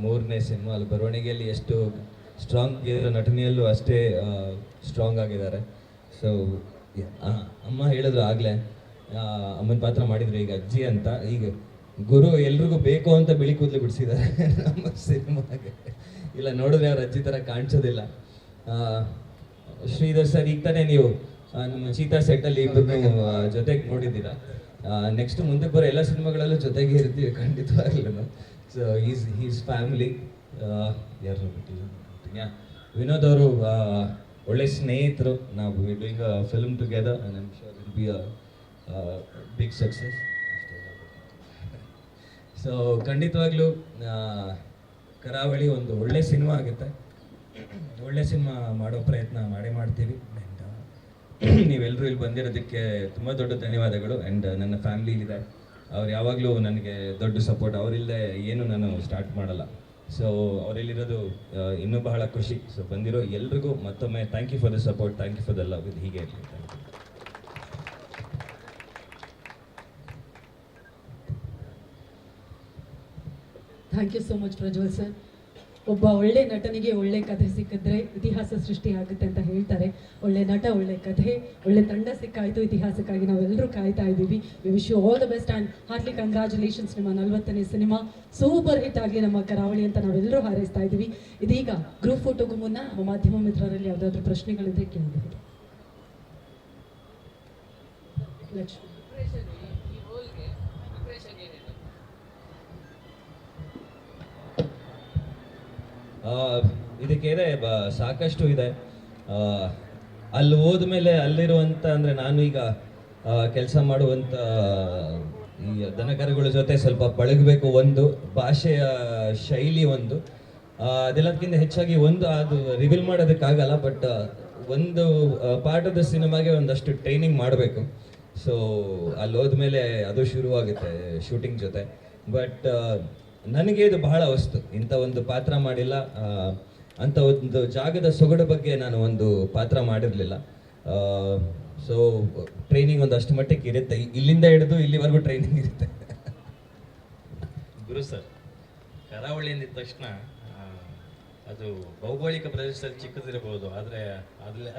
3ನೇ ಸಿನಿಮಾ, ಅಲ್ಲಿ ಬರವಣಿಗೆಯಲ್ಲಿ ಎಷ್ಟು ಸ್ಟ್ರಾಂಗ್ ಆಗಿರೋ, ನಟನೆಯಲ್ಲೂ ಅಷ್ಟೇ ಸ್ಟ್ರಾಂಗ್ ಆಗಿದ್ದಾರೆ. ಸೊ ಅಮ್ಮ ಹೇಳಿದ್ರು ಆಗಲೇ, ಅಮ್ಮನ ಪಾತ್ರ ಮಾಡಿದ್ರು ಈಗ ಅಜ್ಜಿ ಅಂತ. ಈಗ ಗುರು ಎಲ್ರಿಗೂ ಬೇಕು ಅಂತ ಬಿಳಿ ಕೂದಲು ಬಿಡಿಸಿದ್ದಾರೆ ನಮ್ಮ ಸಿನಿಮಾಗೆ. ಇಲ್ಲ ನೋಡಿದ್ರೆ ಅವ್ರ ಅಜ್ಜಿ ಥರ ಕಾಣಿಸೋದಿಲ್ಲ. ಶ್ರೀಧರ್ ಸರ್ ಈಗ ತಾನೇ ನೀವು ನಮ್ಮ ಚೀತಾ ಸೆಟ್ಟಲ್ಲಿ ಇಬ್ಬರು ಜೊತೆಗೆ ನೋಡಿದ್ದೀರಾ. ನೆಕ್ಸ್ಟ್ ಮುಂದಕ್ಕೆ ಬರೋ ಎಲ್ಲ ಸಿನಿಮಾಗಳಲ್ಲೂ ಜೊತೆಗೆ ಇರ್ತೀವಿ ಖಂಡಿತವಾಗ್ಲೂ. So is family. ಯಾರು ವಿನೋದ್ ಅವರು ಒಳ್ಳೆ ಸ್ನೇಹಿತರು. ನಾವು doing a film together and I am sure it be a big success. So ಖಂಡಿತವಾಗ್ಲೂ ಕರಾವಳಿ ಒಂದು ಒಳ್ಳೆ ಸಿನಿಮಾ ಆಗುತ್ತೆ. ಒಳ್ಳೆ ಸಿನಿಮಾ ಮಾಡೋ ಪ್ರಯತ್ನ ಮಾಡ್ತೀವಿ. ಆ್ಯಂಡ್ ನೀವೆಲ್ಲರೂ ಇಲ್ಲಿ ಬಂದಿರೋದಕ್ಕೆ ತುಂಬ ದೊಡ್ಡ ಧನ್ಯವಾದಗಳು. ಆ್ಯಂಡ್ ನನ್ನ ಫ್ಯಾಮಿಲಿ ಇದೆ, ಅವ್ರು ಯಾವಾಗಲೂ ನನಗೆ ದೊಡ್ಡ ಸಪೋರ್ಟ್. ಅವರಿಲ್ಲದೆ ಏನು ನಾನು ಸ್ಟಾರ್ಟ್ ಮಾಡಲ್ಲ. ಸೊ ಅವರಲ್ಲಿರೋದು ಇನ್ನೂ ಬಹಳ ಖುಷಿ. ಸೊ ಬಂದಿರೋ ಎಲ್ರಿಗೂ ಮತ್ತೊಮ್ಮೆ thank you for the support, thank you for the love. ಇದು ಹೀಗೆ ಇರಲಿ. Thank you so much Prajwal sir. ಒಬ್ಬ ಒಳ್ಳೆ ನಟನಿಗೆ ಒಳ್ಳೆ ಕಥೆ ಸಿಕ್ಕಿದ್ರೆ ಇತಿಹಾಸ ಸೃಷ್ಟಿ ಆಗುತ್ತೆ ಅಂತ ಹೇಳ್ತಾರೆ. ಒಳ್ಳೆ ನಟ, ಒಳ್ಳೆ ಕಥೆ, ಒಳ್ಳೆ ತಂಡ ಸಿಕ್ಕಾಯಿತು. ಇತಿಹಾಸಕ್ಕಾಗಿ ನಾವೆಲ್ಲರೂ ಕಾಯ್ತಾ ಇದ್ದೀವಿ. We wish you all the best and heartly congratulations. ನಿಮ್ಮ 40ನೇ ಸಿನಿಮಾ ಸೂಪರ್ ಹಿಟ್ ಆಗಲಿ ನಮ್ಮ ಕರಾವಳಿ ಅಂತ ನಾವೆಲ್ಲರೂ ಹಾರೈಸ್ತಾ ಇದ್ದೀವಿ. ಇದೀಗ ಗ್ರೂಪ್ ಫೋಟೋಗೂ ಮುನ್ನ ನಮ್ಮ ಮಾಧ್ಯಮ ಮಿತ್ರರಲ್ಲಿ ಯಾವುದಾದ್ರೂ ಪ್ರಶ್ನೆಗಳಿದ್ರೆ ಕೇಳಬಹುದು. ಲಕ್ಷ್ಮಿ, ಇದಕ್ಕೆ ಸಾಕಷ್ಟು ಇದೆ. ಅಲ್ಲಿ ಹೋದ್ಮೇಲೆ ಅಲ್ಲಿರುವಂಥ ಅಂದರೆ ನಾನು ಈಗ ಕೆಲಸ ಮಾಡುವಂಥ ಈ ದನಕರುಗಳ ಜೊತೆ ಸ್ವಲ್ಪ ಪಳಗಬೇಕು. ಒಂದು ಭಾಷೆಯ ಶೈಲಿ, ಒಂದು ಅದೆಲ್ಲದಕ್ಕಿಂತ ಹೆಚ್ಚಾಗಿ ಒಂದು ಅದು ರಿವೀಲ್ ಮಾಡೋದಕ್ಕಾಗಲ್ಲ. ಬಟ್ ಒಂದು ಪಾರ್ಟ್ ಆಫ್ ದ ಸಿನಿಮಾಗೆ ಒಂದಷ್ಟು ಟ್ರೈನಿಂಗ್ ಮಾಡಬೇಕು. ಸೊ ಅಲ್ಲಿ ಹೋದ್ಮೇಲೆ ಅದು ಶುರುವಾಗುತ್ತೆ ಶೂಟಿಂಗ್ ಜೊತೆ. ಬಟ್ ನನಗೆ ಇದು ಬಹಳ ವಸ್ತು. ಇಂಥ ಒಂದು ಪಾತ್ರ ಮಾಡಿಲ್ಲ. ಅಂಥ ಒಂದು ಜಾಗದ ಸೊಗಡು ಬಗ್ಗೆ ನಾನು ಒಂದು ಪಾತ್ರ ಮಾಡಿರಲಿಲ್ಲ. ಸೊ ಟ್ರೈನಿಂಗ್ ಒಂದಷ್ಟು ಮಟ್ಟಿಗೆ ಇರುತ್ತೆ. ಇಲ್ಲಿಂದ ಹಿಡಿದು ಇಲ್ಲಿವರೆಗೂ ಟ್ರೈನಿಂಗ್ ಇರುತ್ತೆ. ಗುರು ಸರ್, ಕರಾವಳಿ ಅಂದಿದ ತಕ್ಷಣ ಅದು ಭೌಗೋಳಿಕ ಪ್ರದೇಶದಲ್ಲಿ ಚಿಕ್ಕದಿರಬಹುದು, ಆದರೆ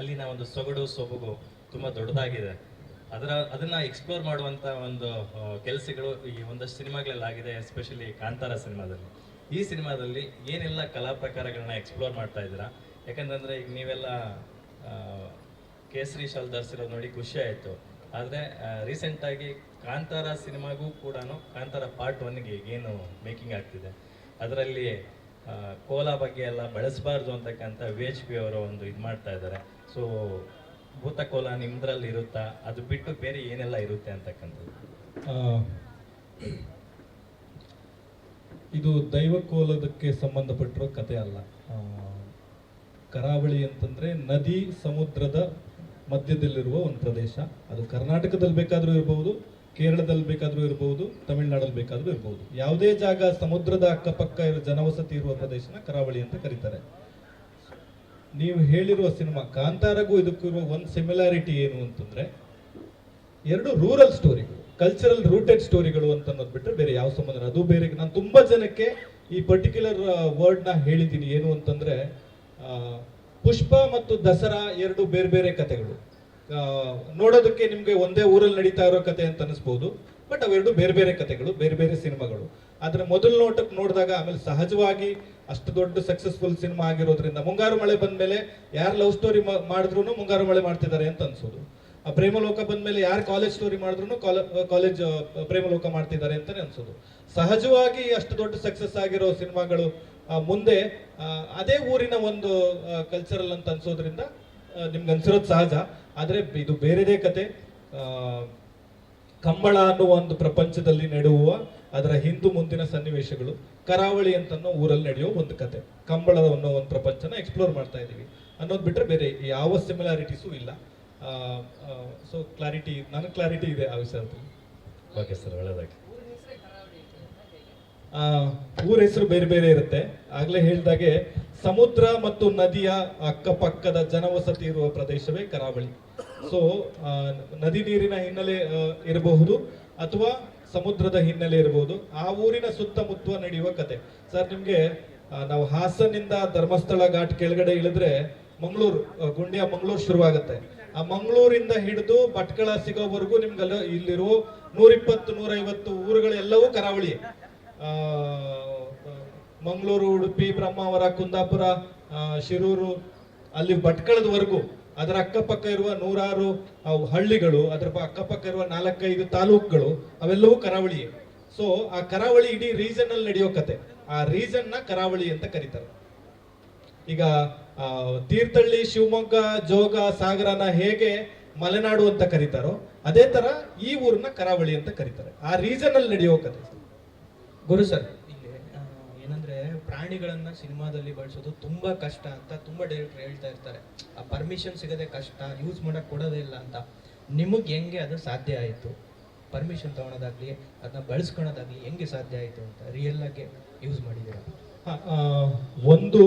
ಅಲ್ಲಿನ ಒಂದು ಸೊಬಗು ತುಂಬ ದೊಡ್ಡದಾಗಿದೆ. ಅದನ್ನು ಎಕ್ಸ್ಪ್ಲೋರ್ ಮಾಡುವಂಥ ಒಂದು ಕೆಲಸಗಳು ಈ ಒಂದಷ್ಟು ಸಿನಿಮಾಗಳಲ್ಲಿ ಆಗಿದೆ. ಎಸ್ಪೆಷಲಿ ಕಾಂತಾರ ಸಿನಿಮಾದಲ್ಲಿ. ಈ ಸಿನಿಮಾದಲ್ಲಿ ಏನೆಲ್ಲ ಕಲಾ ಪ್ರಕಾರಗಳನ್ನ ಎಕ್ಸ್ಪ್ಲೋರ್ ಮಾಡ್ತಾ ಇದ್ದೀರಾ? ಯಾಕಂತಂದರೆ ಈಗ ನೀವೆಲ್ಲ ಕೇಸರಿ ಶಾಲ್ ಧರಿಸಿರೋದು ನೋಡಿ ಖುಷಿ ಆಯಿತು. ಆದರೆ ರೀಸೆಂಟಾಗಿ ಕಾಂತಾರ ಸಿನಿಮಾಗೂ ಕೂಡ ಕಾಂತಾರ ಪಾರ್ಟ್ 1ಗೆ ಏನು ಮೇಕಿಂಗ್ ಆಗ್ತಿದೆ, ಅದರಲ್ಲಿ ಕೋಲಾ ಬಗ್ಗೆ ಎಲ್ಲ ಬಳಸಬಾರ್ದು ಅಂತಕ್ಕಂಥ VHP ಅವರು ಒಂದು ಇದು ಮಾಡ್ತಾ ಇದ್ದಾರೆ. ಸೊ ಭೂತಕೋಲ ನಿಮ್ದ್ರಲ್ಲಿ ಇರುತ್ತಾ, ಅದು ಬಿಟ್ಟು ಬೇರೆ ಏನೆಲ್ಲ ಇರುತ್ತೆ ಅಂತಕ್ಕಂಥದ್ದು? ಇದು ದೈವಕೋಲದಕ್ಕೆ ಸಂಬಂಧಪಟ್ಟಿರೋ ಕತೆ ಅಲ್ಲ. ಕರಾವಳಿ ಅಂತಂದ್ರೆ ನದಿ ಸಮುದ್ರದ ಮಧ್ಯದಲ್ಲಿರುವ ಒಂದು ಪ್ರದೇಶ. ಅದು ಕರ್ನಾಟಕದಲ್ಲಿ ಬೇಕಾದರೂ ಇರಬಹುದು, ಕೇರಳದಲ್ಲಿ ಬೇಕಾದರೂ ಇರಬಹುದು, ತಮಿಳುನಾಡಲ್ಲಿ ಬೇಕಾದರೂ ಇರಬಹುದು. ಯಾವುದೇ ಜಾಗ ಸಮುದ್ರದ ಅಕ್ಕಪಕ್ಕ ಜನವಸತಿ ಇರುವ ಪ್ರದೇಶನ ಕರಾವಳಿ ಅಂತ ಕರೀತಾರೆ. ನೀವು ಹೇಳಿರುವ ಸಿನಿಮಾ ಕಾಂತಾರಗೂ ಇದಕ್ಕೂ ಇರುವ ಒಂದು ಸಿಮಿಲಾರಿಟಿ ಏನು ಅಂತಂದ್ರೆ, ಎರಡು ರೂರಲ್ ಸ್ಟೋರಿಗಳು, ಕಲ್ಚರಲ್ ರೂಟೆಡ್ ಸ್ಟೋರಿಗಳು ಅಂತ ಅನ್ನೋದು ಬಿಟ್ಟರೆ ಬೇರೆ ಯಾವ ಸಂಬಂಧ. ಅದು ಬೇರೆ. ನಾನು ತುಂಬಾ ಜನಕ್ಕೆ ಈ ಪರ್ಟಿಕ್ಯುಲರ್ ವರ್ಡ್ನ ಹೇಳಿದ್ದೀನಿ. ಏನು ಅಂತಂದ್ರೆ, ಪುಷ್ಪ ಮತ್ತು ದಸರಾ ಎರಡು ಬೇರೆ ಬೇರೆ ಕಥೆಗಳು. ನೋಡೋದಕ್ಕೆ ನಿಮ್ಗೆ ಒಂದೇ ಊರಲ್ಲಿ ನಡೀತಾ ಇರೋ ಕತೆ ಅಂತ ಅನಿಸ್ಬೋದು, ಬಟ್ ಅವೆರಡು ಬೇರೆ ಬೇರೆ ಕಥೆಗಳು, ಬೇರೆ ಬೇರೆ ಸಿನಿಮಾಗಳು. ಆದ್ರೆ ಮೊದಲ ನೋಟಕ್ಕೆ ನೋಡಿದಾಗ, ಆಮೇಲೆ ಸಹಜವಾಗಿ ಅಷ್ಟು ದೊಡ್ಡ ಸಕ್ಸಸ್ಫುಲ್ ಸಿನಿಮಾ ಆಗಿರೋದ್ರಿಂದ, ಮುಂಗಾರು ಮಳೆ ಬಂದ್ಮೇಲೆ ಯಾರು ಲವ್ ಸ್ಟೋರಿ ಮಾಡಿದ್ರು ಮುಂಗಾರು ಮಳೆ ಮಾಡ್ತಿದ್ದಾರೆ ಅಂತ ಅನ್ಸೋದು. ಆ ಪ್ರೇಮಲೋಕ ಬಂದ್ಮೇಲೆ ಯಾರು ಕಾಲೇಜ್ ಸ್ಟೋರಿ ಮಾಡಿದ್ರು ಕಾಲೇಜ್ ಪ್ರೇಮಲೋಕ ಮಾಡ್ತಿದ್ದಾರೆ ಅಂತಾನೆ ಅನ್ಸೋದು. ಸಹಜವಾಗಿ ಅಷ್ಟು ದೊಡ್ಡ ಸಕ್ಸಸ್ ಆಗಿರೋ ಸಿನಿಮಾಗಳು ಮುಂದೆ ಅದೇ ಊರಿನ ಒಂದು ಕಲ್ಚರಲ್ ಅಂತ ಅನ್ಸೋದ್ರಿಂದ ನಿಮ್ಗೆ ಅನ್ಸಿರೋದು ಸಹಜ. ಆದ್ರೆ ಇದು ಬೇರೆದೇ ಕತೆ. ಕಂಬಳ ಅನ್ನುವ ಒಂದು ಪ್ರಪಂಚದಲ್ಲಿ ನಡೆಯುವ ಅದರ ಹಿಂದು ಮುಂದಿನ ಸನ್ನಿವೇಶಗಳು, ಕರಾವಳಿ ಅಂತನೋ ಊರಲ್ಲಿ ನಡೆಯೋ ಒಂದು ಕತೆ. ಕಂಬಳ ಅನ್ನೋ ಒಂದು ಪ್ರಪಂಚನ ಎಕ್ಸ್ಪ್ಲೋರ್ ಮಾಡ್ತಾ ಇದೀವಿ ಅನ್ನೋದು ಬಿಟ್ರೆ ಬೇರೆ ಯಾವ ಸಿಮಿಲಾರಿಟೀಸು ಇಲ್ಲ. ಸೊ ನನಗೆ ಕ್ಲಾರಿಟಿ ಇದೆ ಆ ವಿಷಯದಲ್ಲಿ. ಓಕೆ ಸರ್, ಒಳ್ಳೆದಾಗಿ. ಊರ ಹೆಸರು ಬೇರೆ ಬೇರೆ ಇರುತ್ತೆ. ಆಗ್ಲೇ ಹೇಳಿದಾಗೆ ಸಮುದ್ರ ಮತ್ತು ನದಿಯ ಅಕ್ಕಪಕ್ಕದ ಜನವಸತಿ ಇರುವ ಪ್ರದೇಶವೇ ಕರಾವಳಿ. ಸೊ ನದಿ ನೀರಿನ ಹಿನ್ನೆಲೆ ಇರಬಹುದು ಅಥವಾ ಸಮುದ್ರದ ಹಿನ್ನೆಲೆ ಇರಬಹುದು. ಆ ಊರಿನ ಸುತ್ತಮುತ್ತ ನಡೆಯುವ ಕತೆ. ಸರ್, ನಿಮ್ಗೆ ನಾವು ಹಾಸನಿಂದ ಧರ್ಮಸ್ಥಳ ಘಾಟ್ ಕೆಳಗಡೆ ಇಳಿದ್ರೆ ಮಂಗಳೂರು, ಗುಂಡ್ಯ ಮಂಗಳೂರು ಶುರುವಾಗುತ್ತೆ. ಆ ಮಂಗಳೂರಿಂದ ಹಿಡಿದು ಭಟ್ಕಳ ಸಿಗೋವರೆಗೂ ನಿಮ್ಗೆಲ್ಲ ಇಲ್ಲಿರುವ 120-150 ಊರುಗಳೆಲ್ಲವೂ ಕರಾವಳಿ. ಮಂಗಳೂರು, ಉಡುಪಿ, ಬ್ರಹ್ಮಾವರ, ಕುಂದಾಪುರ, ಶಿರೂರು, ಅಲ್ಲಿ ಭಟ್ಕಳದವರೆಗೂ ಅದರ ಅಕ್ಕಪಕ್ಕ ಇರುವ 100 ಹಳ್ಳಿಗಳು, ಅದರ ಅಕ್ಕಪಕ್ಕ ಇರುವ 4-5 ತಾಲೂಕುಗಳು, ಅವೆಲ್ಲವೂ ಕರಾವಳಿಯೇ. ಸೊ ಆ ಕರಾವಳಿ ಇಡೀ ರೀಸನ್ ಅಲ್ಲಿ ನಡೆಯೋ ಕತೆ. ಆ ರೀಸನ್ ನ ಕರಾವಳಿ ಅಂತ ಕರೀತಾರೆ. ಈಗ ತೀರ್ಥಹಳ್ಳಿ, ಶಿವಮೊಗ್ಗ, ಜೋಗ, ಸಾಗರನ ಹೇಗೆ ಮಲೆನಾಡು ಅಂತ ಕರೀತಾರೋ ಅದೇ ತರ ಈ ಊರನ್ನ ಕರಾವಳಿ ಅಂತ ಕರೀತಾರೆ. ಆ ರೀಸನ್ ಅಲ್ಲಿ ನಡೆಯೋ ಕಥೆ. ಗುರು ಸರ್, ಇಲ್ಲಿ ಏನಂದ್ರೆ ಪ್ರಾಣಿಗಳನ್ನ ಸಿನಿಮಾದಲ್ಲಿ ಬಳಸೋದು ತುಂಬಾ ಕಷ್ಟ ಅಂತ ತುಂಬಾ ಡೈರೆಕ್ಟರ್ ಹೇಳ್ತಾ ಇರ್ತಾರೆ. ಆ ಪರ್ಮಿಷನ್ ಸಿಗದೆ ಕಷ್ಟ, ಯೂಸ್ ಮಾಡಕ್ ಕೊಡೋದೇ ಇಲ್ಲ ಅಂತ. ನಿಮಗೆ ಹೆಂಗೆ ಅದು ಸಾಧ್ಯ ಆಯಿತು? ಪರ್ಮಿಷನ್ ತಗೊಳೋದಾಗ್ಲಿ ಅದನ್ನ ಬಳಸ್ಕೊಳೋದಾಗ್ಲಿ ಹೆಂಗೆ ಸಾಧ್ಯ ಆಯಿತು ಅಂತ ರಿಯಲ್ ಆಗಿ ಯೂಸ್ ಮಾಡಿದ್ದೀರಾ? ಒಂದು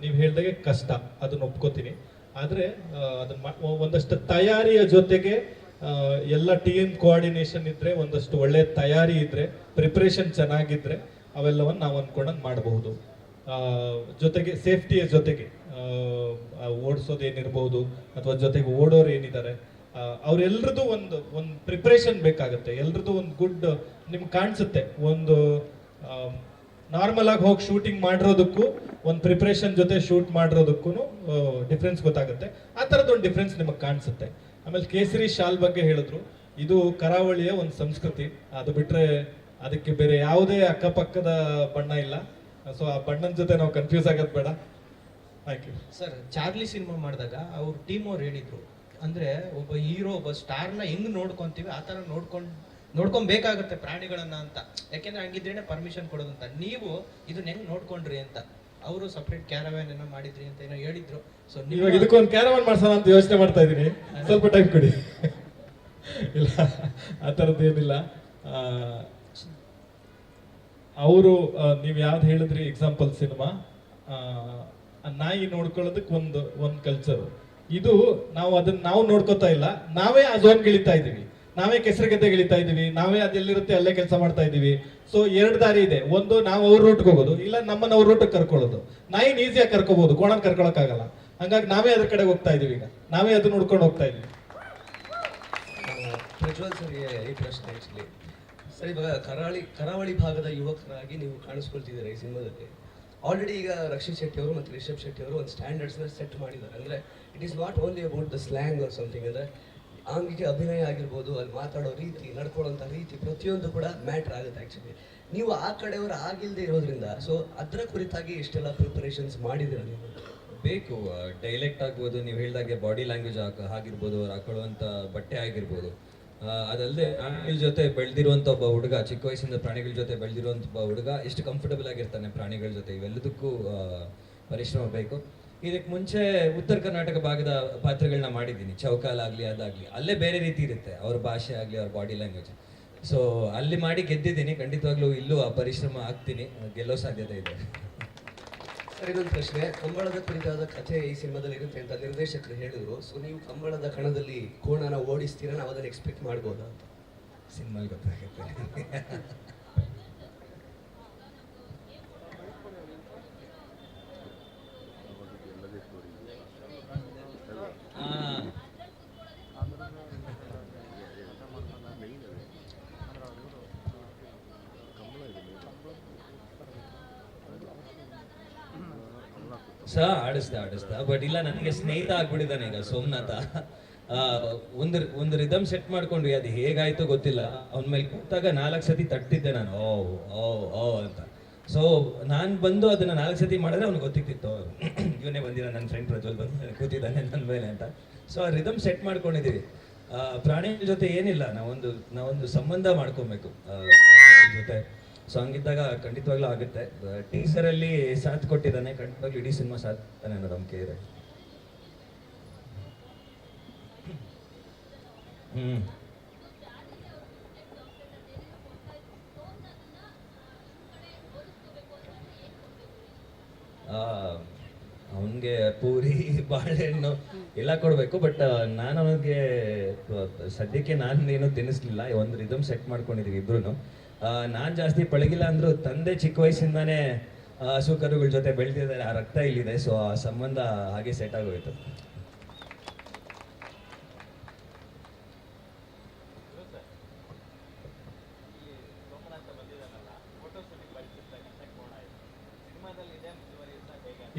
ನೀವು ಹೇಳ್ದಾಗೆ ಕಷ್ಟ, ಅದನ್ನ ಒಪ್ಕೋತೀನಿ. ಆದರೆ ಅದನ್ನ ಒಂದಷ್ಟು ತಯಾರಿಯ ಜೊತೆಗೆ ಎಲ್ಲ ಟೀಮ್ ಕೋಆರ್ಡಿನೇಷನ್ ಇದ್ರೆ, ಒಂದಷ್ಟು ಒಳ್ಳೆ ತಯಾರಿ ಇದ್ರೆ, ಪ್ರಿಪ್ರೇಷನ್ ಚೆನ್ನಾಗಿದ್ರೆ ಅವೆಲ್ಲವನ್ನು ನಾವು ಅನ್ಕೊಂಡಂಗೆ ಮಾಡಬಹುದು. ಜೊತೆಗೆ ಸೇಫ್ಟಿಯ ಜೊತೆಗೆ ಓಡಿಸೋದೇನಿರ್ಬೋದು ಅಥವಾ ಜೊತೆಗೆ ಓಡೋರು ಏನಿದ್ದಾರೆ ಅವರೆಲ್ಲರದ್ದು ಒಂದು ಪ್ರಿಪ್ರೇಷನ್ ಬೇಕಾಗುತ್ತೆ. ಎಲ್ರದ್ದು ಒಂದು ಗುಡ್ ನಿಮ್ಗೆ ಕಾಣಿಸುತ್ತೆ. ಒಂದು ನಾರ್ಮಲ್ ಆಗಿ ಹೋಗಿ ಶೂಟಿಂಗ್ ಮಾಡಿರೋದಕ್ಕೂ ಒಂದು ಪ್ರಿಪ್ರೇಷನ್ ಜೊತೆ ಶೂಟ್ ಮಾಡಿರೋದಕ್ಕೂ ಡಿಫ್ರೆನ್ಸ್ ಗೊತ್ತಾಗುತ್ತೆ. ಆ ಥರದ್ದೊಂದು ಡಿಫ್ರೆನ್ಸ್ ನಿಮಗೆ ಕಾಣಿಸುತ್ತೆ. ಆಮೇಲೆ ಕೇಸರಿ ಶಾಲ್ ಬಗ್ಗೆ ಹೇಳಿದ್ರು, ಇದು ಕರಾವಳಿಯ ಒಂದು ಸಂಸ್ಕೃತಿ. ಅದು ಬಿಟ್ರೆ ಅದಕ್ಕೆ ಬೇರೆ ಯಾವುದೇ ಅಕ್ಕಪಕ್ಕದ ಬಣ್ಣ ಇಲ್ಲ. ಸೊ ಆ ಬಣ್ಣದ ಜೊತೆ ನಾವು ಕನ್ಫ್ಯೂಸ್ ಆಗೋದು ಬೇಡ. Thank you sir. Charlie cinema ಮಾಡಿದಾಗ ಅವ್ರ ಟೀಮ್ ಅವ್ರು ಹೇಳಿದ್ರು, ಅಂದ್ರೆ ಒಬ್ಬ ಹೀರೋ, ಒಬ್ಬ ಸ್ಟಾರ್ನ ಹೆಂಗ್ ನೋಡ್ಕೊಂತೀವಿ ಆ ಥರ ನೋಡ್ಕೊಬೇಕಾಗುತ್ತೆ ಪ್ರಾಣಿಗಳನ್ನ ಅಂತ. ಯಾಕೆಂದ್ರೆ ಹಂಗಿದ್ರೇನೆ ಪರ್ಮಿಷನ್ ಕೊಡೋದಂತ. ನೀವು ಇದನ್ನ ಹೆಂಗ್ ನೋಡ್ಕೊಂಡ್ರಿ ಅಂತ. ಅವರು ಸಪ್ರೇಟ್ ಕ್ಯಾರವ್ಯಾನ್ ಏನೋ ಮಾಡಿದ್ರಿ ಅಂತ ಏನೋ ಹೇಳಿದ್ರು. ಸೊ ಇವಾಗ ಇದಕ್ಕೊಂದು ಕ್ಯಾರವ್ಯಾನ್ ಮಾಡ್ಸೋಣ ಅಂತ ಯೋಚನೆ ಮಾಡ್ತಾ ಇದ್ದೀನಿ. ಸ್ವಲ್ಪ ಟೈಮ್ ಕೊಡಿ. ಇಲ್ಲ, ಆ ಥರದ್ದು ಏನಿಲ್ಲ. ಅವರು ನೀವು ಯಾವ್ದು ಹೇಳಿದ್ರಿ ಎಕ್ಸಾಂಪಲ್ ಸಿನಿಮಾ, ನಾಯಿ ನೋಡ್ಕೊಳ್ಳೋದಕ್ಕೆ ಒಂದು ಕಲ್ಚರು. ಇದು ನಾವು ನೋಡ್ಕೋತಾ ಇಲ್ಲ, ನಾವೇ ಆ ಝೋನ್ ಗಿಳಿತಾ ಇದೀವಿ, ನಾವೇ ಕೆಸರುಗದ್ದೆ ಗಿಳಿತಾ ಇದೀವಿ, ನಾವೇ ಅದೆಲ್ಲಿರುತ್ತೆ ಅಲ್ಲೇ ಕೆಲಸ ಮಾಡ್ತಾ ಇದೀವಿ. ಸೊ 2 ದಾರಿ ಇದೆ. ಒಂದು ನಾವು ಅವ್ರ ರೂಟ್ಗೆ ಹೋಗೋದು, ಇಲ್ಲ ನಮ್ಮನ್ನ ಅವ್ರ ರೂಟ್ಗೆ ಕರ್ಕೊಳ್ಳೋದು. ನಾಯಿನ ಈಸಿಯಾಗಿ ಕರ್ಕೋಬಹುದು, ಕೋಣನ ಕರ್ಕೊಳಕ್ಕಾಗಲ್ಲ. ಹಂಗಾಗಿ ನಾವೇ ಅದ್ರ ಕಡೆ ಹೋಗ್ತಾ ಇದೀವಿ. ಈಗ ನಾವೇ ಅದು ನೋಡ್ಕೊಂಡು ಹೋಗ್ತಾ ಇದೀವಿ. ಪ್ರಜ್ವಲ್ ಸರ್ಗೆ ಈ ಪ್ರಶ್ನೆ ಆಕ್ಚುಲಿ ಸರ್, ಇವಾಗ ಕರಾವಳಿ ಭಾಗದ ಯುವಕರಾಗಿ ನೀವು ಕಾಣಿಸ್ಕೊಳ್ತಿದ್ದೀರಾ ಈ ಸಿನಿಮಾದಲ್ಲಿ. ಆಲ್ರೆಡಿ ಈಗ ರಕ್ಷಿತ್ ಶೆಟ್ಟಿ ಅವರು ಮತ್ತು ರಿಷಬ್ ಶೆಟ್ಟಿ ಅವರು ಒಂದು ಸ್ಟ್ಯಾಂಡರ್ಡ್ಸ್ನ ಸೆಟ್ ಮಾಡಿದ್ದಾರೆ. ಅಂದರೆ it is not only about the slang or something. ಅಂದರೆ ಆಂಗಿಕ ಅಭಿನಯ ಆಗಿರ್ಬೋದು, ಅಲ್ಲಿ ಮಾತಾಡೋ ರೀತಿ, ನಡ್ಕೊಳ್ಳೋಂಥ ರೀತಿ, ಪ್ರತಿಯೊಂದು ಕೂಡ ಮ್ಯಾಟ್ರ್ ಆಗುತ್ತೆ ಆ್ಯಕ್ಚುಲಿ. ನೀವು ಆ ಕಡೆಯವರು ಆಗಿಲ್ಲದೆ ಇರೋದ್ರಿಂದ ಸೊ ಅದರ ಕುರಿತಾಗಿ ಇಷ್ಟೆಲ್ಲ ಪ್ರಿಪರೇಷನ್ಸ್ ಮಾಡಿದ್ದೀರಾ ನೀವು? ಬೇಕು. ಡೈಲೆಕ್ಟ್ ಆಗ್ಬೋದು, ನೀವು ಹೇಳಿದಾಗೆ ಬಾಡಿ ಲ್ಯಾಂಗ್ವೇಜ್ ಆಗಿರ್ಬೋದು, ಅವ್ರು ಹಾಕೊಳ್ಳುವಂಥ ಬಟ್ಟೆ ಆಗಿರ್ಬೋದು. ಅದಲ್ಲದೆ ಪ್ರಾಣಿಗಳ ಜೊತೆ ಬೆಳೆದಿರುವಂಥ ಒಬ್ಬ ಹುಡುಗ, ಚಿಕ್ಕ ವಯಸ್ಸಿಂದ ಪ್ರಾಣಿಗಳ ಜೊತೆ ಬೆಳೆದಿರುವಂಥ ಒಬ್ಬ ಹುಡುಗ ಎಷ್ಟು ಕಂಫರ್ಟಬಲ್ ಆಗಿರ್ತಾನೆ ಪ್ರಾಣಿಗಳ ಜೊತೆ, ಇವೆಲ್ಲದಕ್ಕೂ ಪರಿಶ್ರಮ ಬೇಕು. ಇದಕ್ಕೆ ಮುಂಚೆ ಉತ್ತರ ಕರ್ನಾಟಕ ಭಾಗದ ಪಾತ್ರಗಳನ್ನ ಮಾಡಿದ್ದೀನಿ, ಚೌಕಾಲಾಗಲಿ ಅದಾಗಲಿ. ಅಲ್ಲೇ ಬೇರೆ ರೀತಿ ಇರುತ್ತೆ, ಅವ್ರ ಭಾಷೆ ಆಗಲಿ, ಅವ್ರ ಬಾಡಿ ಲ್ಯಾಂಗ್ವೇಜ್. ಸೊ ಅಲ್ಲಿ ಮಾಡಿ ಗೆದ್ದಿದ್ದೀನಿ. ಖಂಡಿತವಾಗ್ಲೂ ಇಲ್ಲೂ ಆ ಪರಿಶ್ರಮ ಆಗ್ತೀನಿ, ಗೆಲ್ಲೋ ಸಾಧ್ಯತೆ ಇದೆ. ಸರ್, ಇನ್ನೊಂದು ಪ್ರಶ್ನೆ. ಕಂಬಳದ ಕುರಿತಾದ ಕಥೆ ಈ ಸಿನಿಮಾದಲ್ಲಿ ಇರುತ್ತೆ ಅಂತ ನಿರ್ದೇಶಕರು ಹೇಳಿದ್ರು. ಸೊ ನೀವು ಕಂಬಳದ ಕಣದಲ್ಲಿ ಕೋಣನ ಓಡಿಸ್ತೀರಾ, ನಾವು ಅದನ್ನು ಎಕ್ಸ್ಪೆಕ್ಟ್ ಮಾಡ್ಬೋದಾ ಅಂತ? ಸಿನಿಮಾಲ್ ಗೊತ್ತಾಗುತ್ತೆ. ಆಡಿಸ್ದ ಬಟ್ ಇಲ್ಲ, ನನಗೆ ಸ್ನೇಹಿತ ಆಗ್ಬಿಟ್ಟಿದ್ದಾನೆ ಈಗ ಸೋಮನಾಥ. ಒಂದು ರಿದಮ್ ಸೆಟ್ ಮಾಡ್ಕೊಂಡ್ವಿ, ಅದು ಹೇಗಾಯ್ತೋ ಗೊತ್ತಿಲ್ಲ. ಅವನ ಮೇಲೆ ಕೂತಾಗ 4 ಸತಿ ತಟ್ಟಿದ್ದೆ ನಾನು, ಓ ಅಂತ. ಸೊ ನಾನು ಬಂದು ಅದನ್ನ 4 ಸತಿ ಮಾಡಿದ್ರೆ ಅವ್ನಿಗೆ ಗೊತ್ತಿತ್ತು, ಇವನೇ ಬಂದಿಲ್ಲ, ನನ್ನ ಫ್ರೆಂಡ್ ಪ್ರಜ್ವಲ್ ಬಂದು ಕೂತಿದ್ದಾನೆ ನನ್ನ ಮೇಲೆ ಅಂತ. ಸೊ ಆ ರಿದಮ್ ಸೆಟ್ ಮಾಡ್ಕೊಂಡಿದ್ದೀವಿ. ಪ್ರಾಣಿಗಳ ಜೊತೆ ಏನಿಲ್ಲ, ನಾವೊಂದು ಸಂಬಂಧ ಮಾಡ್ಕೊಬೇಕು ಜೊತೆ. ಸೊ ಹಂಗಿದ್ದಾಗ ಖಂಡಿತವಾಗ್ಲೂ ಆಗುತ್ತೆ. ಟೀಸರಲ್ಲಿ ಸಾಥ್ ಕೊಟ್ಟಿದ್ದಾನೆ, ಖಂಡಿತವಾಗ್ಲೂ ಇಡೀ ಸಿನಿಮಾ ಸಾಥ್ ಅನ್ನೋ ನಂಬಿಕೆ ಇದೆ. ಅವನಿಗೆ ಪೂರಿ, ಬಾಳೆಹಣ್ಣು ಎಲ್ಲ ಕೊಡಬೇಕು. ಬಟ್ ನಾನು ಅವನಿಗೆ ಸದ್ಯಕ್ಕೆ ಏನು ತಿನ್ನಿಸ್ಲಿಲ್ಲ. ಒಂದು ರಿದಮ್ ಸೆಟ್ ಮಾಡ್ಕೊಂಡಿದ್ದೀವಿ ಇಬ್ರು. ನಾನು ಜಾಸ್ತಿ ಪಳಗಿಲ್ಲ ಅಂದ್ರು ತಂದೆ ಚಿಕ್ಕ ವಯಸ್ಸಿಂದಾನೇ ಹಸು ಕರುಗಳ ಜೊತೆ ಬೆಳೆದಿದ್ದಾರೆ, ಆ ರಕ್ತ ಇಲ್ಲಿದೆ. ಸೊ ಆ ಸಂಬಂಧ ಹಾಗೆ ಸೆಟ್ ಆಗೋಯ್ತು.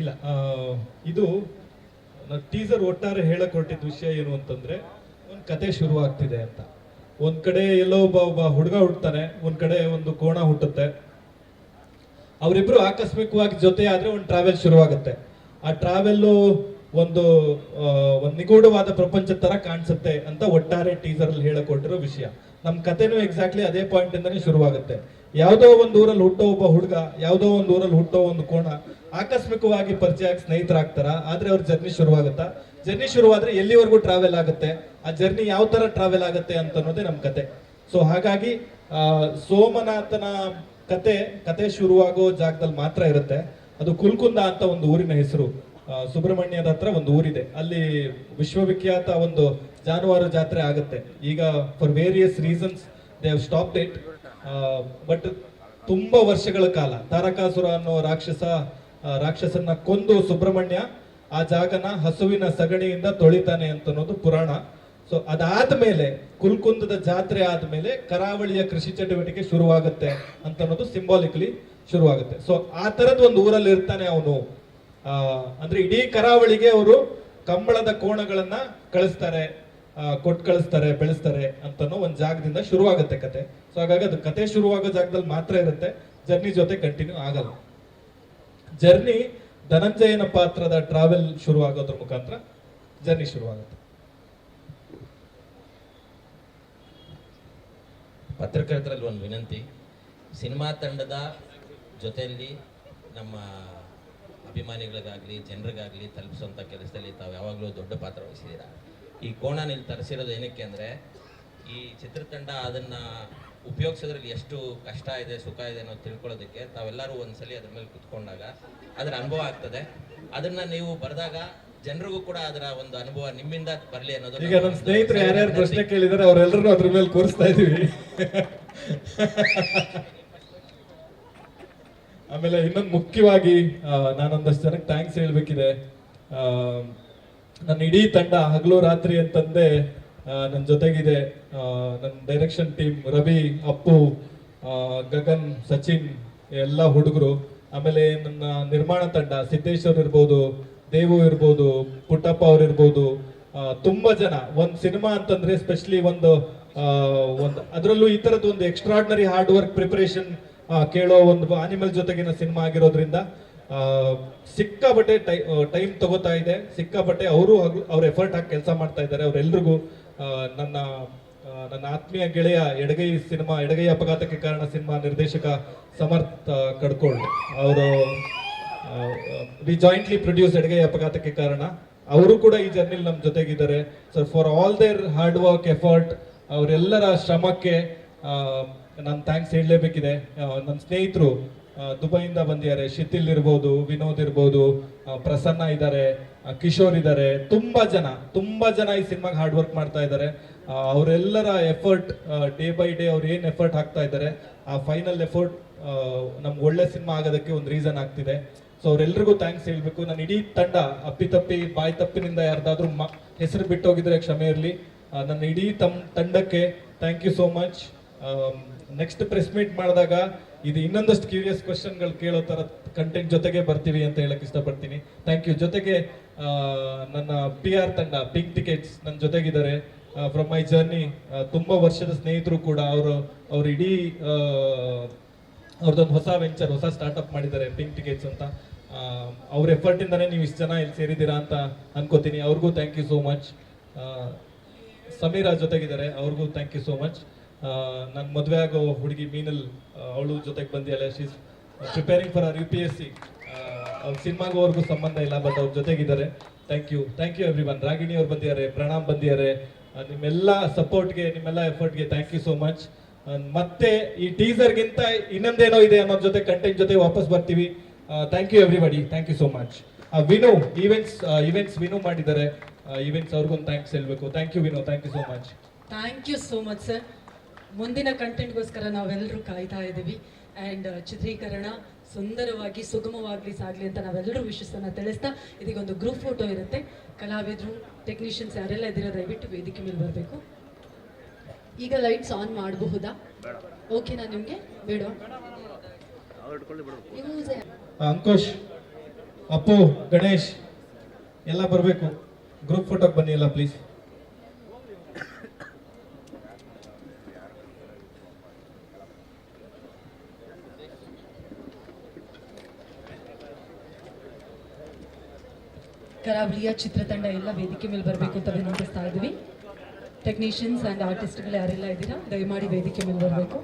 ಇಲ್ಲ, ಇದು ಟೀಸರ್ ಒಟ್ಟಾರೆ ಹೇಳಕ್ ಹೊರಟಿದ್ದ ವಿಷಯ ಏನು ಅಂತಂದ್ರೆ, ಒಂದು ಕತೆ ಶುರು ಆಗ್ತಿದೆ ಅಂತ. ಒಂದ್ ಕಡೆ ಎಲ್ಲೋ ಒಬ್ಬ ಹುಡುಗ ಹುಟ್ಟುತ್ತಾನೆ, ಒಂದ್ ಕಡೆ ಒಂದು ಕೋಣ ಹುಟ್ಟುತ್ತೆ. ಅವರಿಬ್ರು ಆಕಸ್ಮಿಕವಾಗಿ ಜೊತೆ ಆದ್ರೆ ಒಂದು ಟ್ರಾವೆಲ್ ಶುರುವಾಗುತ್ತೆ. ಆ ಟ್ರಾವೆಲ್ ಒಂದು ಒಂದು ನಿಗೂಢವಾದ ಪ್ರಪಂಚದ ತರ ಕಾಣಿಸುತ್ತೆ ಅಂತ ಒಟ್ಟಾರೆ ಟೀಸರ್ ಅಲ್ಲಿ ಹೇಳಿಕೊಟ್ಟಿರೋ ವಿಷಯ. ನಮ್ ಕಥೆನೂ ಎಕ್ಸಾಕ್ಟ್ಲಿ ಅದೇ ಪಾಯಿಂಟ್ ಇಂದಾನೆ ಶುರುವಾಗುತ್ತೆ. ಯಾವುದೋ ಒಂದು ಊರಲ್ಲಿ ಹುಟ್ಟೋ ಒಬ್ಬ ಹುಡುಗ, ಯಾವುದೋ ಒಂದು ಊರಲ್ಲಿ ಹುಟ್ಟೋ ಒಂದು ಕೋಣ ಆಕಸ್ಮಿಕವಾಗಿ ಪರಿಚಯ ಆಗಿ ಸ್ನೇಹಿತರಾಗ್ತಾರ. ಆದ್ರೆ ಅವ್ರ ಜರ್ನಿ ಶುರುವಾಗುತ್ತಾ, ಜರ್ನಿ ಶುರುವಾದ್ರೆ ಎಲ್ಲಿವರೆಗೂ ಟ್ರಾವೆಲ್ ಆಗುತ್ತೆ, ಆ ಜರ್ನಿ ಯಾವ ತರ ಟ್ರಾವೆಲ್ ಆಗುತ್ತೆ ಅಂತ ಅನ್ನೋದೇ ನಮ್ ಕತೆ. ಸೊ ಹಾಗಾಗಿ ಸೋಮನಾಥನ ಕತೆ ಶುರುವಾಗೋ ಜಾಗದಲ್ಲಿ ಮಾತ್ರ ಇರುತ್ತೆ. ಅದು ಕುಲ್ಕುಂದ ಅಂತ ಒಂದು ಊರಿನ ಹೆಸರು. ಸುಬ್ರಹ್ಮಣ್ಯದ ಹತ್ರ ಒಂದು ಊರಿದೆ. ಅಲ್ಲಿ ವಿಶ್ವವಿಖ್ಯಾತ ಒಂದು ಜಾನುವಾರು ಜಾತ್ರೆ ಆಗುತ್ತೆ. ಈಗ for various reasons they have stopped it. But ತುಂಬಾ ವರ್ಷಗಳ ಕಾಲ ತಾರಕಾಸುರ ಅನ್ನೋ ರಾಕ್ಷಸನ್ನ ಕೊಂದು ಸುಬ್ರಹ್ಮಣ್ಯ ಆ ಜಾಗನ ಹಸುವಿನ ಸಗಣಿಯಿಂದ ತೊಳಿತಾನೆ ಅಂತ ಅನ್ನೋದು ಪುರಾಣ. ಸೊ ಅದಾದ್ಮೇಲೆ ಕುಲ್ಕುಂದದ ಜಾತ್ರೆ ಆದ್ಮೇಲೆ ಕರಾವಳಿಯ ಕೃಷಿ ಚಟುವಟಿಕೆ ಶುರುವಾಗುತ್ತೆ ಅಂತ ಅನ್ನೋದು ಸಿಂಬಾಲಿಕಲಿ ಶುರುವಾಗುತ್ತೆ. ಸೊ ಆ ತರದ ಒಂದು ಊರಲ್ಲಿ ಇರ್ತಾನೆ ಅವನು. ಅಂದ್ರೆ ಇಡೀ ಕರಾವಳಿಗೆ ಅವರು ಕಂಬಳದ ಕೋಣಗಳನ್ನ ಕೊಟ್ಟು ಕಳಿಸ್ತಾರೆ, ಬೆಳೆಸ್ತಾರೆ ಅಂತನೋ ಒಂದು ಜಾಗದಿಂದ ಶುರುವಾಗುತ್ತೆ ಕತೆ. ಸೊ ಹಾಗಾಗಿ ಅದು ಕತೆ ಶುರುವಾಗೋ ಜಾಗದಲ್ಲಿ ಮಾತ್ರ ಇರುತ್ತೆ, ಜರ್ನಿ ಜೊತೆ ಕಂಟಿನ್ಯೂ ಆಗಲ್ಲ. ಜರ್ನಿ ಧನಂಜಯನ ಪಾತ್ರದ ಟ್ರಾವೆಲ್ ಶುರುವಾಗೋದ್ರ ಮುಖಾಂತರ ಜರ್ನಿ ಶುರುವಾಗುತ್ತೆ. ಪತ್ರಕರ್ತರಲ್ಲಿ ಒಂದು ವಿನಂತಿ, ಸಿನಿಮಾ ತಂಡದ ಜೊತೆಯಲ್ಲಿ ನಮ್ಮ ಅಭಿಮಾನಿಗಳಿಗಾಗಲಿ ಜನರಿಗಾಗಲಿ ತಲುಪಿಸುವಂಥ ಕೆಲಸದಲ್ಲಿ ತಾವು ಯಾವಾಗಲೂ ದೊಡ್ಡ ಪಾತ್ರ ವಹಿಸಿದ್ದೀರಾ. ಈ ಕೋಣ ಇಲ್ಲಿ ತರಿಸಿರೋದು ಏನಕ್ಕೆ ಅಂದರೆ, ಈ ಚಿತ್ರತಂಡ ಅದನ್ನು ಉಪಯೋಗಿಸೋದ್ರಲ್ಲಿ ಎಷ್ಟು ಕಷ್ಟ ಇದೆ ಸುಖ ಇದೆ ಅನ್ನೋದು ತಿಳ್ಕೊಳ್ಳೋದಕ್ಕೆ ತಾವೆಲ್ಲರೂ ಒಂದ್ಸಲಿ ಅದ್ರ ಮೇಲೆ ಕುತ್ಕೊಂಡಾಗ ಅದರ ಅನುಭವ ಆಗ್ತದೆ. ಅದನ್ನು ನೀವು ಬರೆದಾಗ ಜನರಿಗೂ ಕೂಡ ಅದರ ಒಂದು ಅನುಭವ ನಿಮ್ಮಿಂದ ಬರಲಿ ಅನ್ನೋದು. ಈಗ ನಮ್ಮ ಸ್ನೇಹಿತರು ಯಾರ್ಯಾರು ಪ್ರಶ್ನೆ ಕೇಳಿದಾರೆ ಅವರೆಲ್ಲರೂ ಅದ್ರ ಮೇಲೆ ಕೂರಿಸ್ತಾ ಇದೀವಿ. ಆಮೇಲೆ ಇನ್ನೊಂದು ಮುಖ್ಯವಾಗಿ ನಾನೊಂದಷ್ಟು ಜನಕ್ಕೆ ಥ್ಯಾಂಕ್ಸ್ ಹೇಳ್ಬೇಕಿದೆ. ನನ್ನ ಇಡೀ ತಂಡ ಹಗಲು ರಾತ್ರಿ ಅಂತಂದೆ ನನ್ನ ಜೊತೆಗಿದೆ. ನನ್ನ ಡೈರೆಕ್ಷನ್ ಟೀಮ್ ರವಿ, ಅಪ್ಪು, ಗಗನ್, ಸಚಿನ್ ಎಲ್ಲ ಹುಡುಗರು. ಆಮೇಲೆ ನನ್ನ ನಿರ್ಮಾಣ ತಂಡ ಸಿದ್ದೇಶ್ವರ್ ಇರ್ಬೋದು, ದೇವು ಇರ್ಬೋದು, ಪುಟ್ಟಪ್ಪ ಅವ್ರು ಇರ್ಬೋದು, ತುಂಬಾ ಜನ. ಒಂದು ಸಿನಿಮಾ ಅಂತಂದ್ರೆ ಸ್ಪೆಷಲಿ ಒಂದು ಅದರಲ್ಲೂ ಈ ತರದ್ದು ಒಂದು ಎಕ್ಸ್ಟ್ರಾರ್ಡಿನರಿ ಹಾರ್ಡ್ ವರ್ಕ್ ಪ್ರಿಪರೇಷನ್ ಕೇಳೋ ಒಂದು ಆನಿಮಲ್ ಜೊತೆಗಿನ ಸಿನಿಮಾ ಆಗಿರೋದ್ರಿಂದ ಸಿಕ್ಕಾಬಟ್ಟೆ ಟೈಮ್ ತಗೋತಾ ಇದೆ. ಸಿಕ್ಕಾಬಟ್ಟೆ ಅವ್ರ ಎಫರ್ಟ್ ಹಾಕಿ ಕೆಲಸ ಮಾಡ್ತಾ ಇದ್ದಾರೆ. ಅವರೆಲ್ರಿಗೂ ನನ್ನ ಆತ್ಮೀಯ ಗೆಳೆಯ ಎಡಗೈ ಅಪಘಾತಕ್ಕೆ ಕಾರಣ ಸಿನಿಮಾ ನಿರ್ದೇಶಕ ಸಮರ್ಥ್ ಕಡ್ಕೋಳ್ ಅವರು, ವಿ ಜಾಯಿಂಟ್ಲಿ ಪ್ರೊಡ್ಯೂಸ್ ಎಡಗೈ ಅಪಘಾತಕ್ಕೆ ಕಾರಣ, ಅವರು ಕೂಡ ಈ ಜರ್ನಿಲಿ ನಮ್ಮ ಜೊತೆಗಿದ್ದಾರೆ. So for all their hard work effort, ಅವರೆಲ್ಲರ ಶ್ರಮಕ್ಕೆ ನಾನು ಥ್ಯಾಂಕ್ಸ್ ಹೇಳಲೇಬೇಕಿದೆ. ನನ್ನ ಸ್ನೇಹಿತರು ದುಬೈಯಿಂದ ಬಂದಿದ್ದಾರೆ, ಶಿಥಿಲ್ ಇರ್ಬೋದು, ವಿನೋದ್ ಇರ್ಬೋದು, ಪ್ರಸನ್ನ ಇದ್ದಾರೆ, ಕಿಶೋರ್ ಇದ್ದಾರೆ, ತುಂಬಾ ಜನ ಈ ಸಿನಿಮಾಗೆ ಹಾರ್ಡ್ ವರ್ಕ್ ಮಾಡ್ತಾ ಇದ್ದಾರೆ. ಅವರೆಲ್ಲರ ಎಫರ್ಟ್ ಡೇ ಬೈ ಡೇ ಅವ್ರು ಏನ್ ಎಫರ್ಟ್ ಹಾಕ್ತಾ ಇದ್ದಾರೆ, ಆ ಫೈನಲ್ ಎಫರ್ಟ್ ನಮ್ಗೆ ಒಳ್ಳೆ ಸಿನಿಮಾ ಆಗೋದಕ್ಕೆ ಒಂದು ರೀಸನ್ ಆಗ್ತಿದೆ. ಸೊ ಅವ್ರೆಲ್ರಿಗೂ ಥ್ಯಾಂಕ್ಸ್ ಹೇಳ್ಬೇಕು. ನಾನು ಇಡೀ ತಂಡ ಅಪ್ಪಿತಪ್ಪಿ ಬಾಯಿ ತಪ್ಪಿನಿಂದ ಯಾರ್ದಾದ್ರೂ ಹೆಸರು ಬಿಟ್ಟೋಗಿದ್ರೆ ಕ್ಷಮೆ ಇರಲಿ. ನನ್ನ ಇಡೀ ತಂಡಕ್ಕೆ thank you so much. Next press meet ಮಾಡಿದಾಗ ಇದು ಇನ್ನೊಂದಷ್ಟು ಕ್ಯೂರಿಯಸ್ ಕ್ವಶನ್ಗಳು ಕೇಳೋ ತರ ಕಂಟೆಂಟ್ ಜೊತೆಗೆ ಬರ್ತೀವಿ ಅಂತ ಹೇಳಕ್ ಇಷ್ಟಪಡ್ತೀನಿ. Thank you. ಜೊತೆಗೆ ನನ್ನ PR ತಂಡ ಪಿಂಕ್ ಟಿಕೆಟ್ಸ್ ನನ್ನ ಜೊತೆಗಿದ್ದಾರೆ ಫ್ರಮ್ ಮೈ ಜರ್ನಿ. ತುಂಬಾ ವರ್ಷದ ಸ್ನೇಹಿತರು ಕೂಡ. ಅವ್ರು ಇಡೀ ಅವ್ರದ್ದೊಂದು ಹೊಸ ಸ್ಟಾರ್ಟ್ಅಪ್ ಮಾಡಿದ್ದಾರೆ ಪಿಂಕ್ ಟಿಕೆಟ್ಸ್ ಅಂತ. ಅವ್ರ ಎಫರ್ಟ್ ಇಂದಾನೆ ನೀವು ಇಷ್ಟು ಜನ ಇಲ್ಲಿ ಸೇರಿದ್ದೀರಾ ಅಂತ ಅನ್ಕೋತೀನಿ. ಅವ್ರಿಗೂ thank you so much. Sameera ಜೊತೆಗಿದ್ದಾರೆ, ಅವ್ರಿಗೂ ಥ್ಯಾಂಕ್ ಯು ಸೋ ಮಚ್. ನನ್ನ ಮದುವೆ ಆಗೋ ಹುಡುಗಿ ಮೀನಲ್, ಅವಳು ಜೊತೆಗೆ ಬಂದಿಯಲ್ಲ, ಶೀಸ್ ಪ್ರಿಪೇರಿಂಗ್ ಫಾರ್ UPSC. ಅವ್ರ ಸಿನಿಮಾಗೂ ಅವ್ರಿಗೂ ಸಂಬಂಧ ಇಲ್ಲ, ಬಟ್ ಅವ್ರ ಜೊತೆಗಿದ್ದಾರೆ. Thank you everyone. ರಾಗಿಣಿ ಅವ್ರು ಬಂದಿದ್ದಾರೆ, ಪ್ರಣಾಮ್ ಬಂದಿದ್ದಾರೆ. ನಿಮ್ಮೆಲ್ಲ ಸಪೋರ್ಟ್ಗೆ, ನಿಮ್ಮೆಲ್ಲ ಎಫರ್ಟ್ಗೆ ಥ್ಯಾಂಕ್ ಯು ಸೋ ಮಚ್. ಮತ್ತೆ ಈ ಟೀಸರ್ಗಿಂತ ಇನ್ನೊಂದೇನೋ ಇದೆ ಅನ್ನೋ ಜೊತೆ ಕಂಟೆಂಟ್ ಜೊತೆ ವಾಪಸ್ ಬರ್ತೀವಿ. Thank you everybody, thank you so much. Vinu events Vinu ಮಾಡಿದ್ದಾರೆ. ಈವೆಂಟ್ಸ್ ಅವ್ರಿಗೊಂದು ಥ್ಯಾಂಕ್ಸ್ ಹೇಳ್ಬೇಕು. Thank you Vinu, thank you so much. Thank you so much sir. ಮುಂದಿನ ಕಂಟೆಂಟ್ಗೋಸ್ಕರ ನಾವೆಲ್ಲರೂ ಕಾಯ್ತಾ ಇದ್ದೀವಿ. ಆ್ಯಂಡ್ ಚಿತ್ರೀಕರಣ ಸುಂದರವಾಗಿ ಸುಗಮವಾಗಿ ಸಾಗಲಿ ಅಂತ ನಾವೆಲ್ಲರೂ ವಿಶ್ವಾಸನ ತಿಳಿಸ್ತಾ, ಇದೀಗೊಂದು ಗ್ರೂಪ್ ಫೋಟೋ ಇರುತ್ತೆ. ಕಲಾವಿದರು, ಟೆಕ್ನಿಷಿಯನ್ಸ್ ಯಾರೆಲ್ಲ ಇದ್ದೀರೋ ದಯವಿಟ್ಟು ವೇದಿಕೆ ಮೇಲೆ ಬರಬೇಕು. ಈಗ ಲೈಟ್ಸ್ ಆನ್ ಮಾಡಬಹುದಾ? ಓಕೆನಾ ನಿಮಗೆ? ಬೇಡ? ಅಂಕುಶ್, ಅಪ್ಪು, ಗಣೇಶ್ ಎಲ್ಲ ಬರಬೇಕು. ಗ್ರೂಪ್ ಫೋಟೋಗೆ ಬನ್ನಿ ಎಲ್ಲ ಪ್ಲೀಸ್. ಕರಾವಳಿಯ ಚಿತ್ರತಂಡ ಎಲ್ಲ ವೇದಿಕೆ ಮೇಲೆ ಬರಬೇಕು ಅಂತ ವಿನಂತಿಸ್ತಾ ಇದ್ವಿ. ಟೆಕ್ನಿಷಿಯನ್ಸ್ ಆ್ಯಂಡ್ ಆರ್ಟಿಸ್ಟ್ಗಳು ಯಾರೆಲ್ಲ ಇದ್ದೀರಾ ದಯಮಾಡಿ ವೇದಿಕೆ ಮೇಲೆ ಬರಬೇಕು.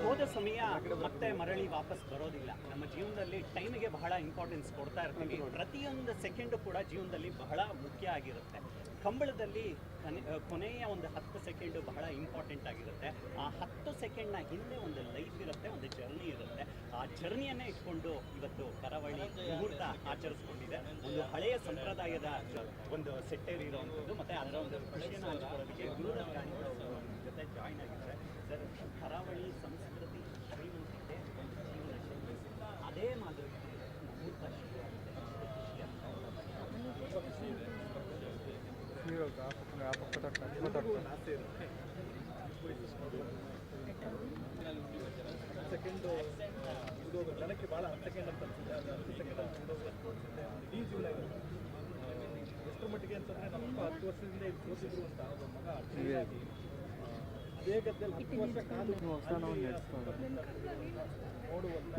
ಹೋದ ಸಮಯ ಮತ್ತೆ ಮರಳಿ ವಾಪಸ್ ಬರೋದಿಲ್ಲ. ನಮ್ಮ ಜೀವನದಲ್ಲಿ ಟೈಮಿಗೆ ಬಹಳ ಇಂಪಾರ್ಟೆನ್ಸ್ ಕೊಡ್ತಾ ಇರ್ತೀವಿ. ಪ್ರತಿಯೊಂದು ಸೆಕೆಂಡು ಕೂಡ ಜೀವನದಲ್ಲಿ ಬಹಳ ಮುಖ್ಯ ಆಗಿರುತ್ತೆ. ಕಂಬಳದಲ್ಲಿ ಕೊನೆಯ ಒಂದು 10 ಸೆಕೆಂಡು ಬಹಳ ಇಂಪಾರ್ಟೆಂಟ್ ಆಗಿರುತ್ತೆ. ಆ 10 ಸೆಕೆಂಡ್ನ ಹಿಂದೆ ಒಂದು ಲೈಫ್ ಇರುತ್ತೆ, ಒಂದು ಜರ್ನಿ ಇರುತ್ತೆ. ಆ ಜರ್ನಿಯನ್ನೇ ಇಟ್ಕೊಂಡು ಇವತ್ತು ಕರಾವಳಿ ಮುಹೂರ್ತ ಆಚರಿಸ್ಕೊಂಡಿದೆ. ಒಂದು ಹಳೆಯ ಸಂಪ್ರದಾಯದ ಒಂದು ಸೆಟ್ಟೇರ್ ಇರುವಂಥದ್ದು ಮತ್ತು ಅದರ ಒಂದು ಖುಷಿಯನ್ನು ಹಂಚ್ಕೊಳ್ಳೋದಕ್ಕೆ ಗುರುರಾಜ್ ಜೊತೆ ಜಾಯ್ನ್ ಆಗಿದ್ದಾರೆ. ಸರ್, ಕರಾವಳಿ ಸಂಸ್ಕೃತಿ ಶ್ರೀಮಂತಿಕೆ ಒಂದು ಜೀವನ ಶೈಲಿ ಅದೇ ಮಾದರಿ ಮುಹೂರ್ತ ಸೆಕೆಂಡು ಇದು ಜನಕ್ಕೆ ಭಾಳ 10 ಸೆಕೆಂಡ್ ಅಂತ ಅನ್ಸುತ್ತೆ. ಅದು 10 ಸೆಕೆಂಡ್ ಇಡೀ ಜೀವನ ಇರುತ್ತೆ. ಎಷ್ಟರ ಮಟ್ಟಿಗೆ ಅಂತಂದರೆ ನಮ್ಮಪ್ಪ 10 ವರ್ಷದಿಂದ ಇದು ತೋರಿಸಿದ್ರು ಅಂತ ಒಬ್ಬ ಮಗ ಅದೇ ಗದ್ದೆಯಲ್ಲಿ 10 ವರ್ಷ ಕಾದು ನೋಡುವಂಥ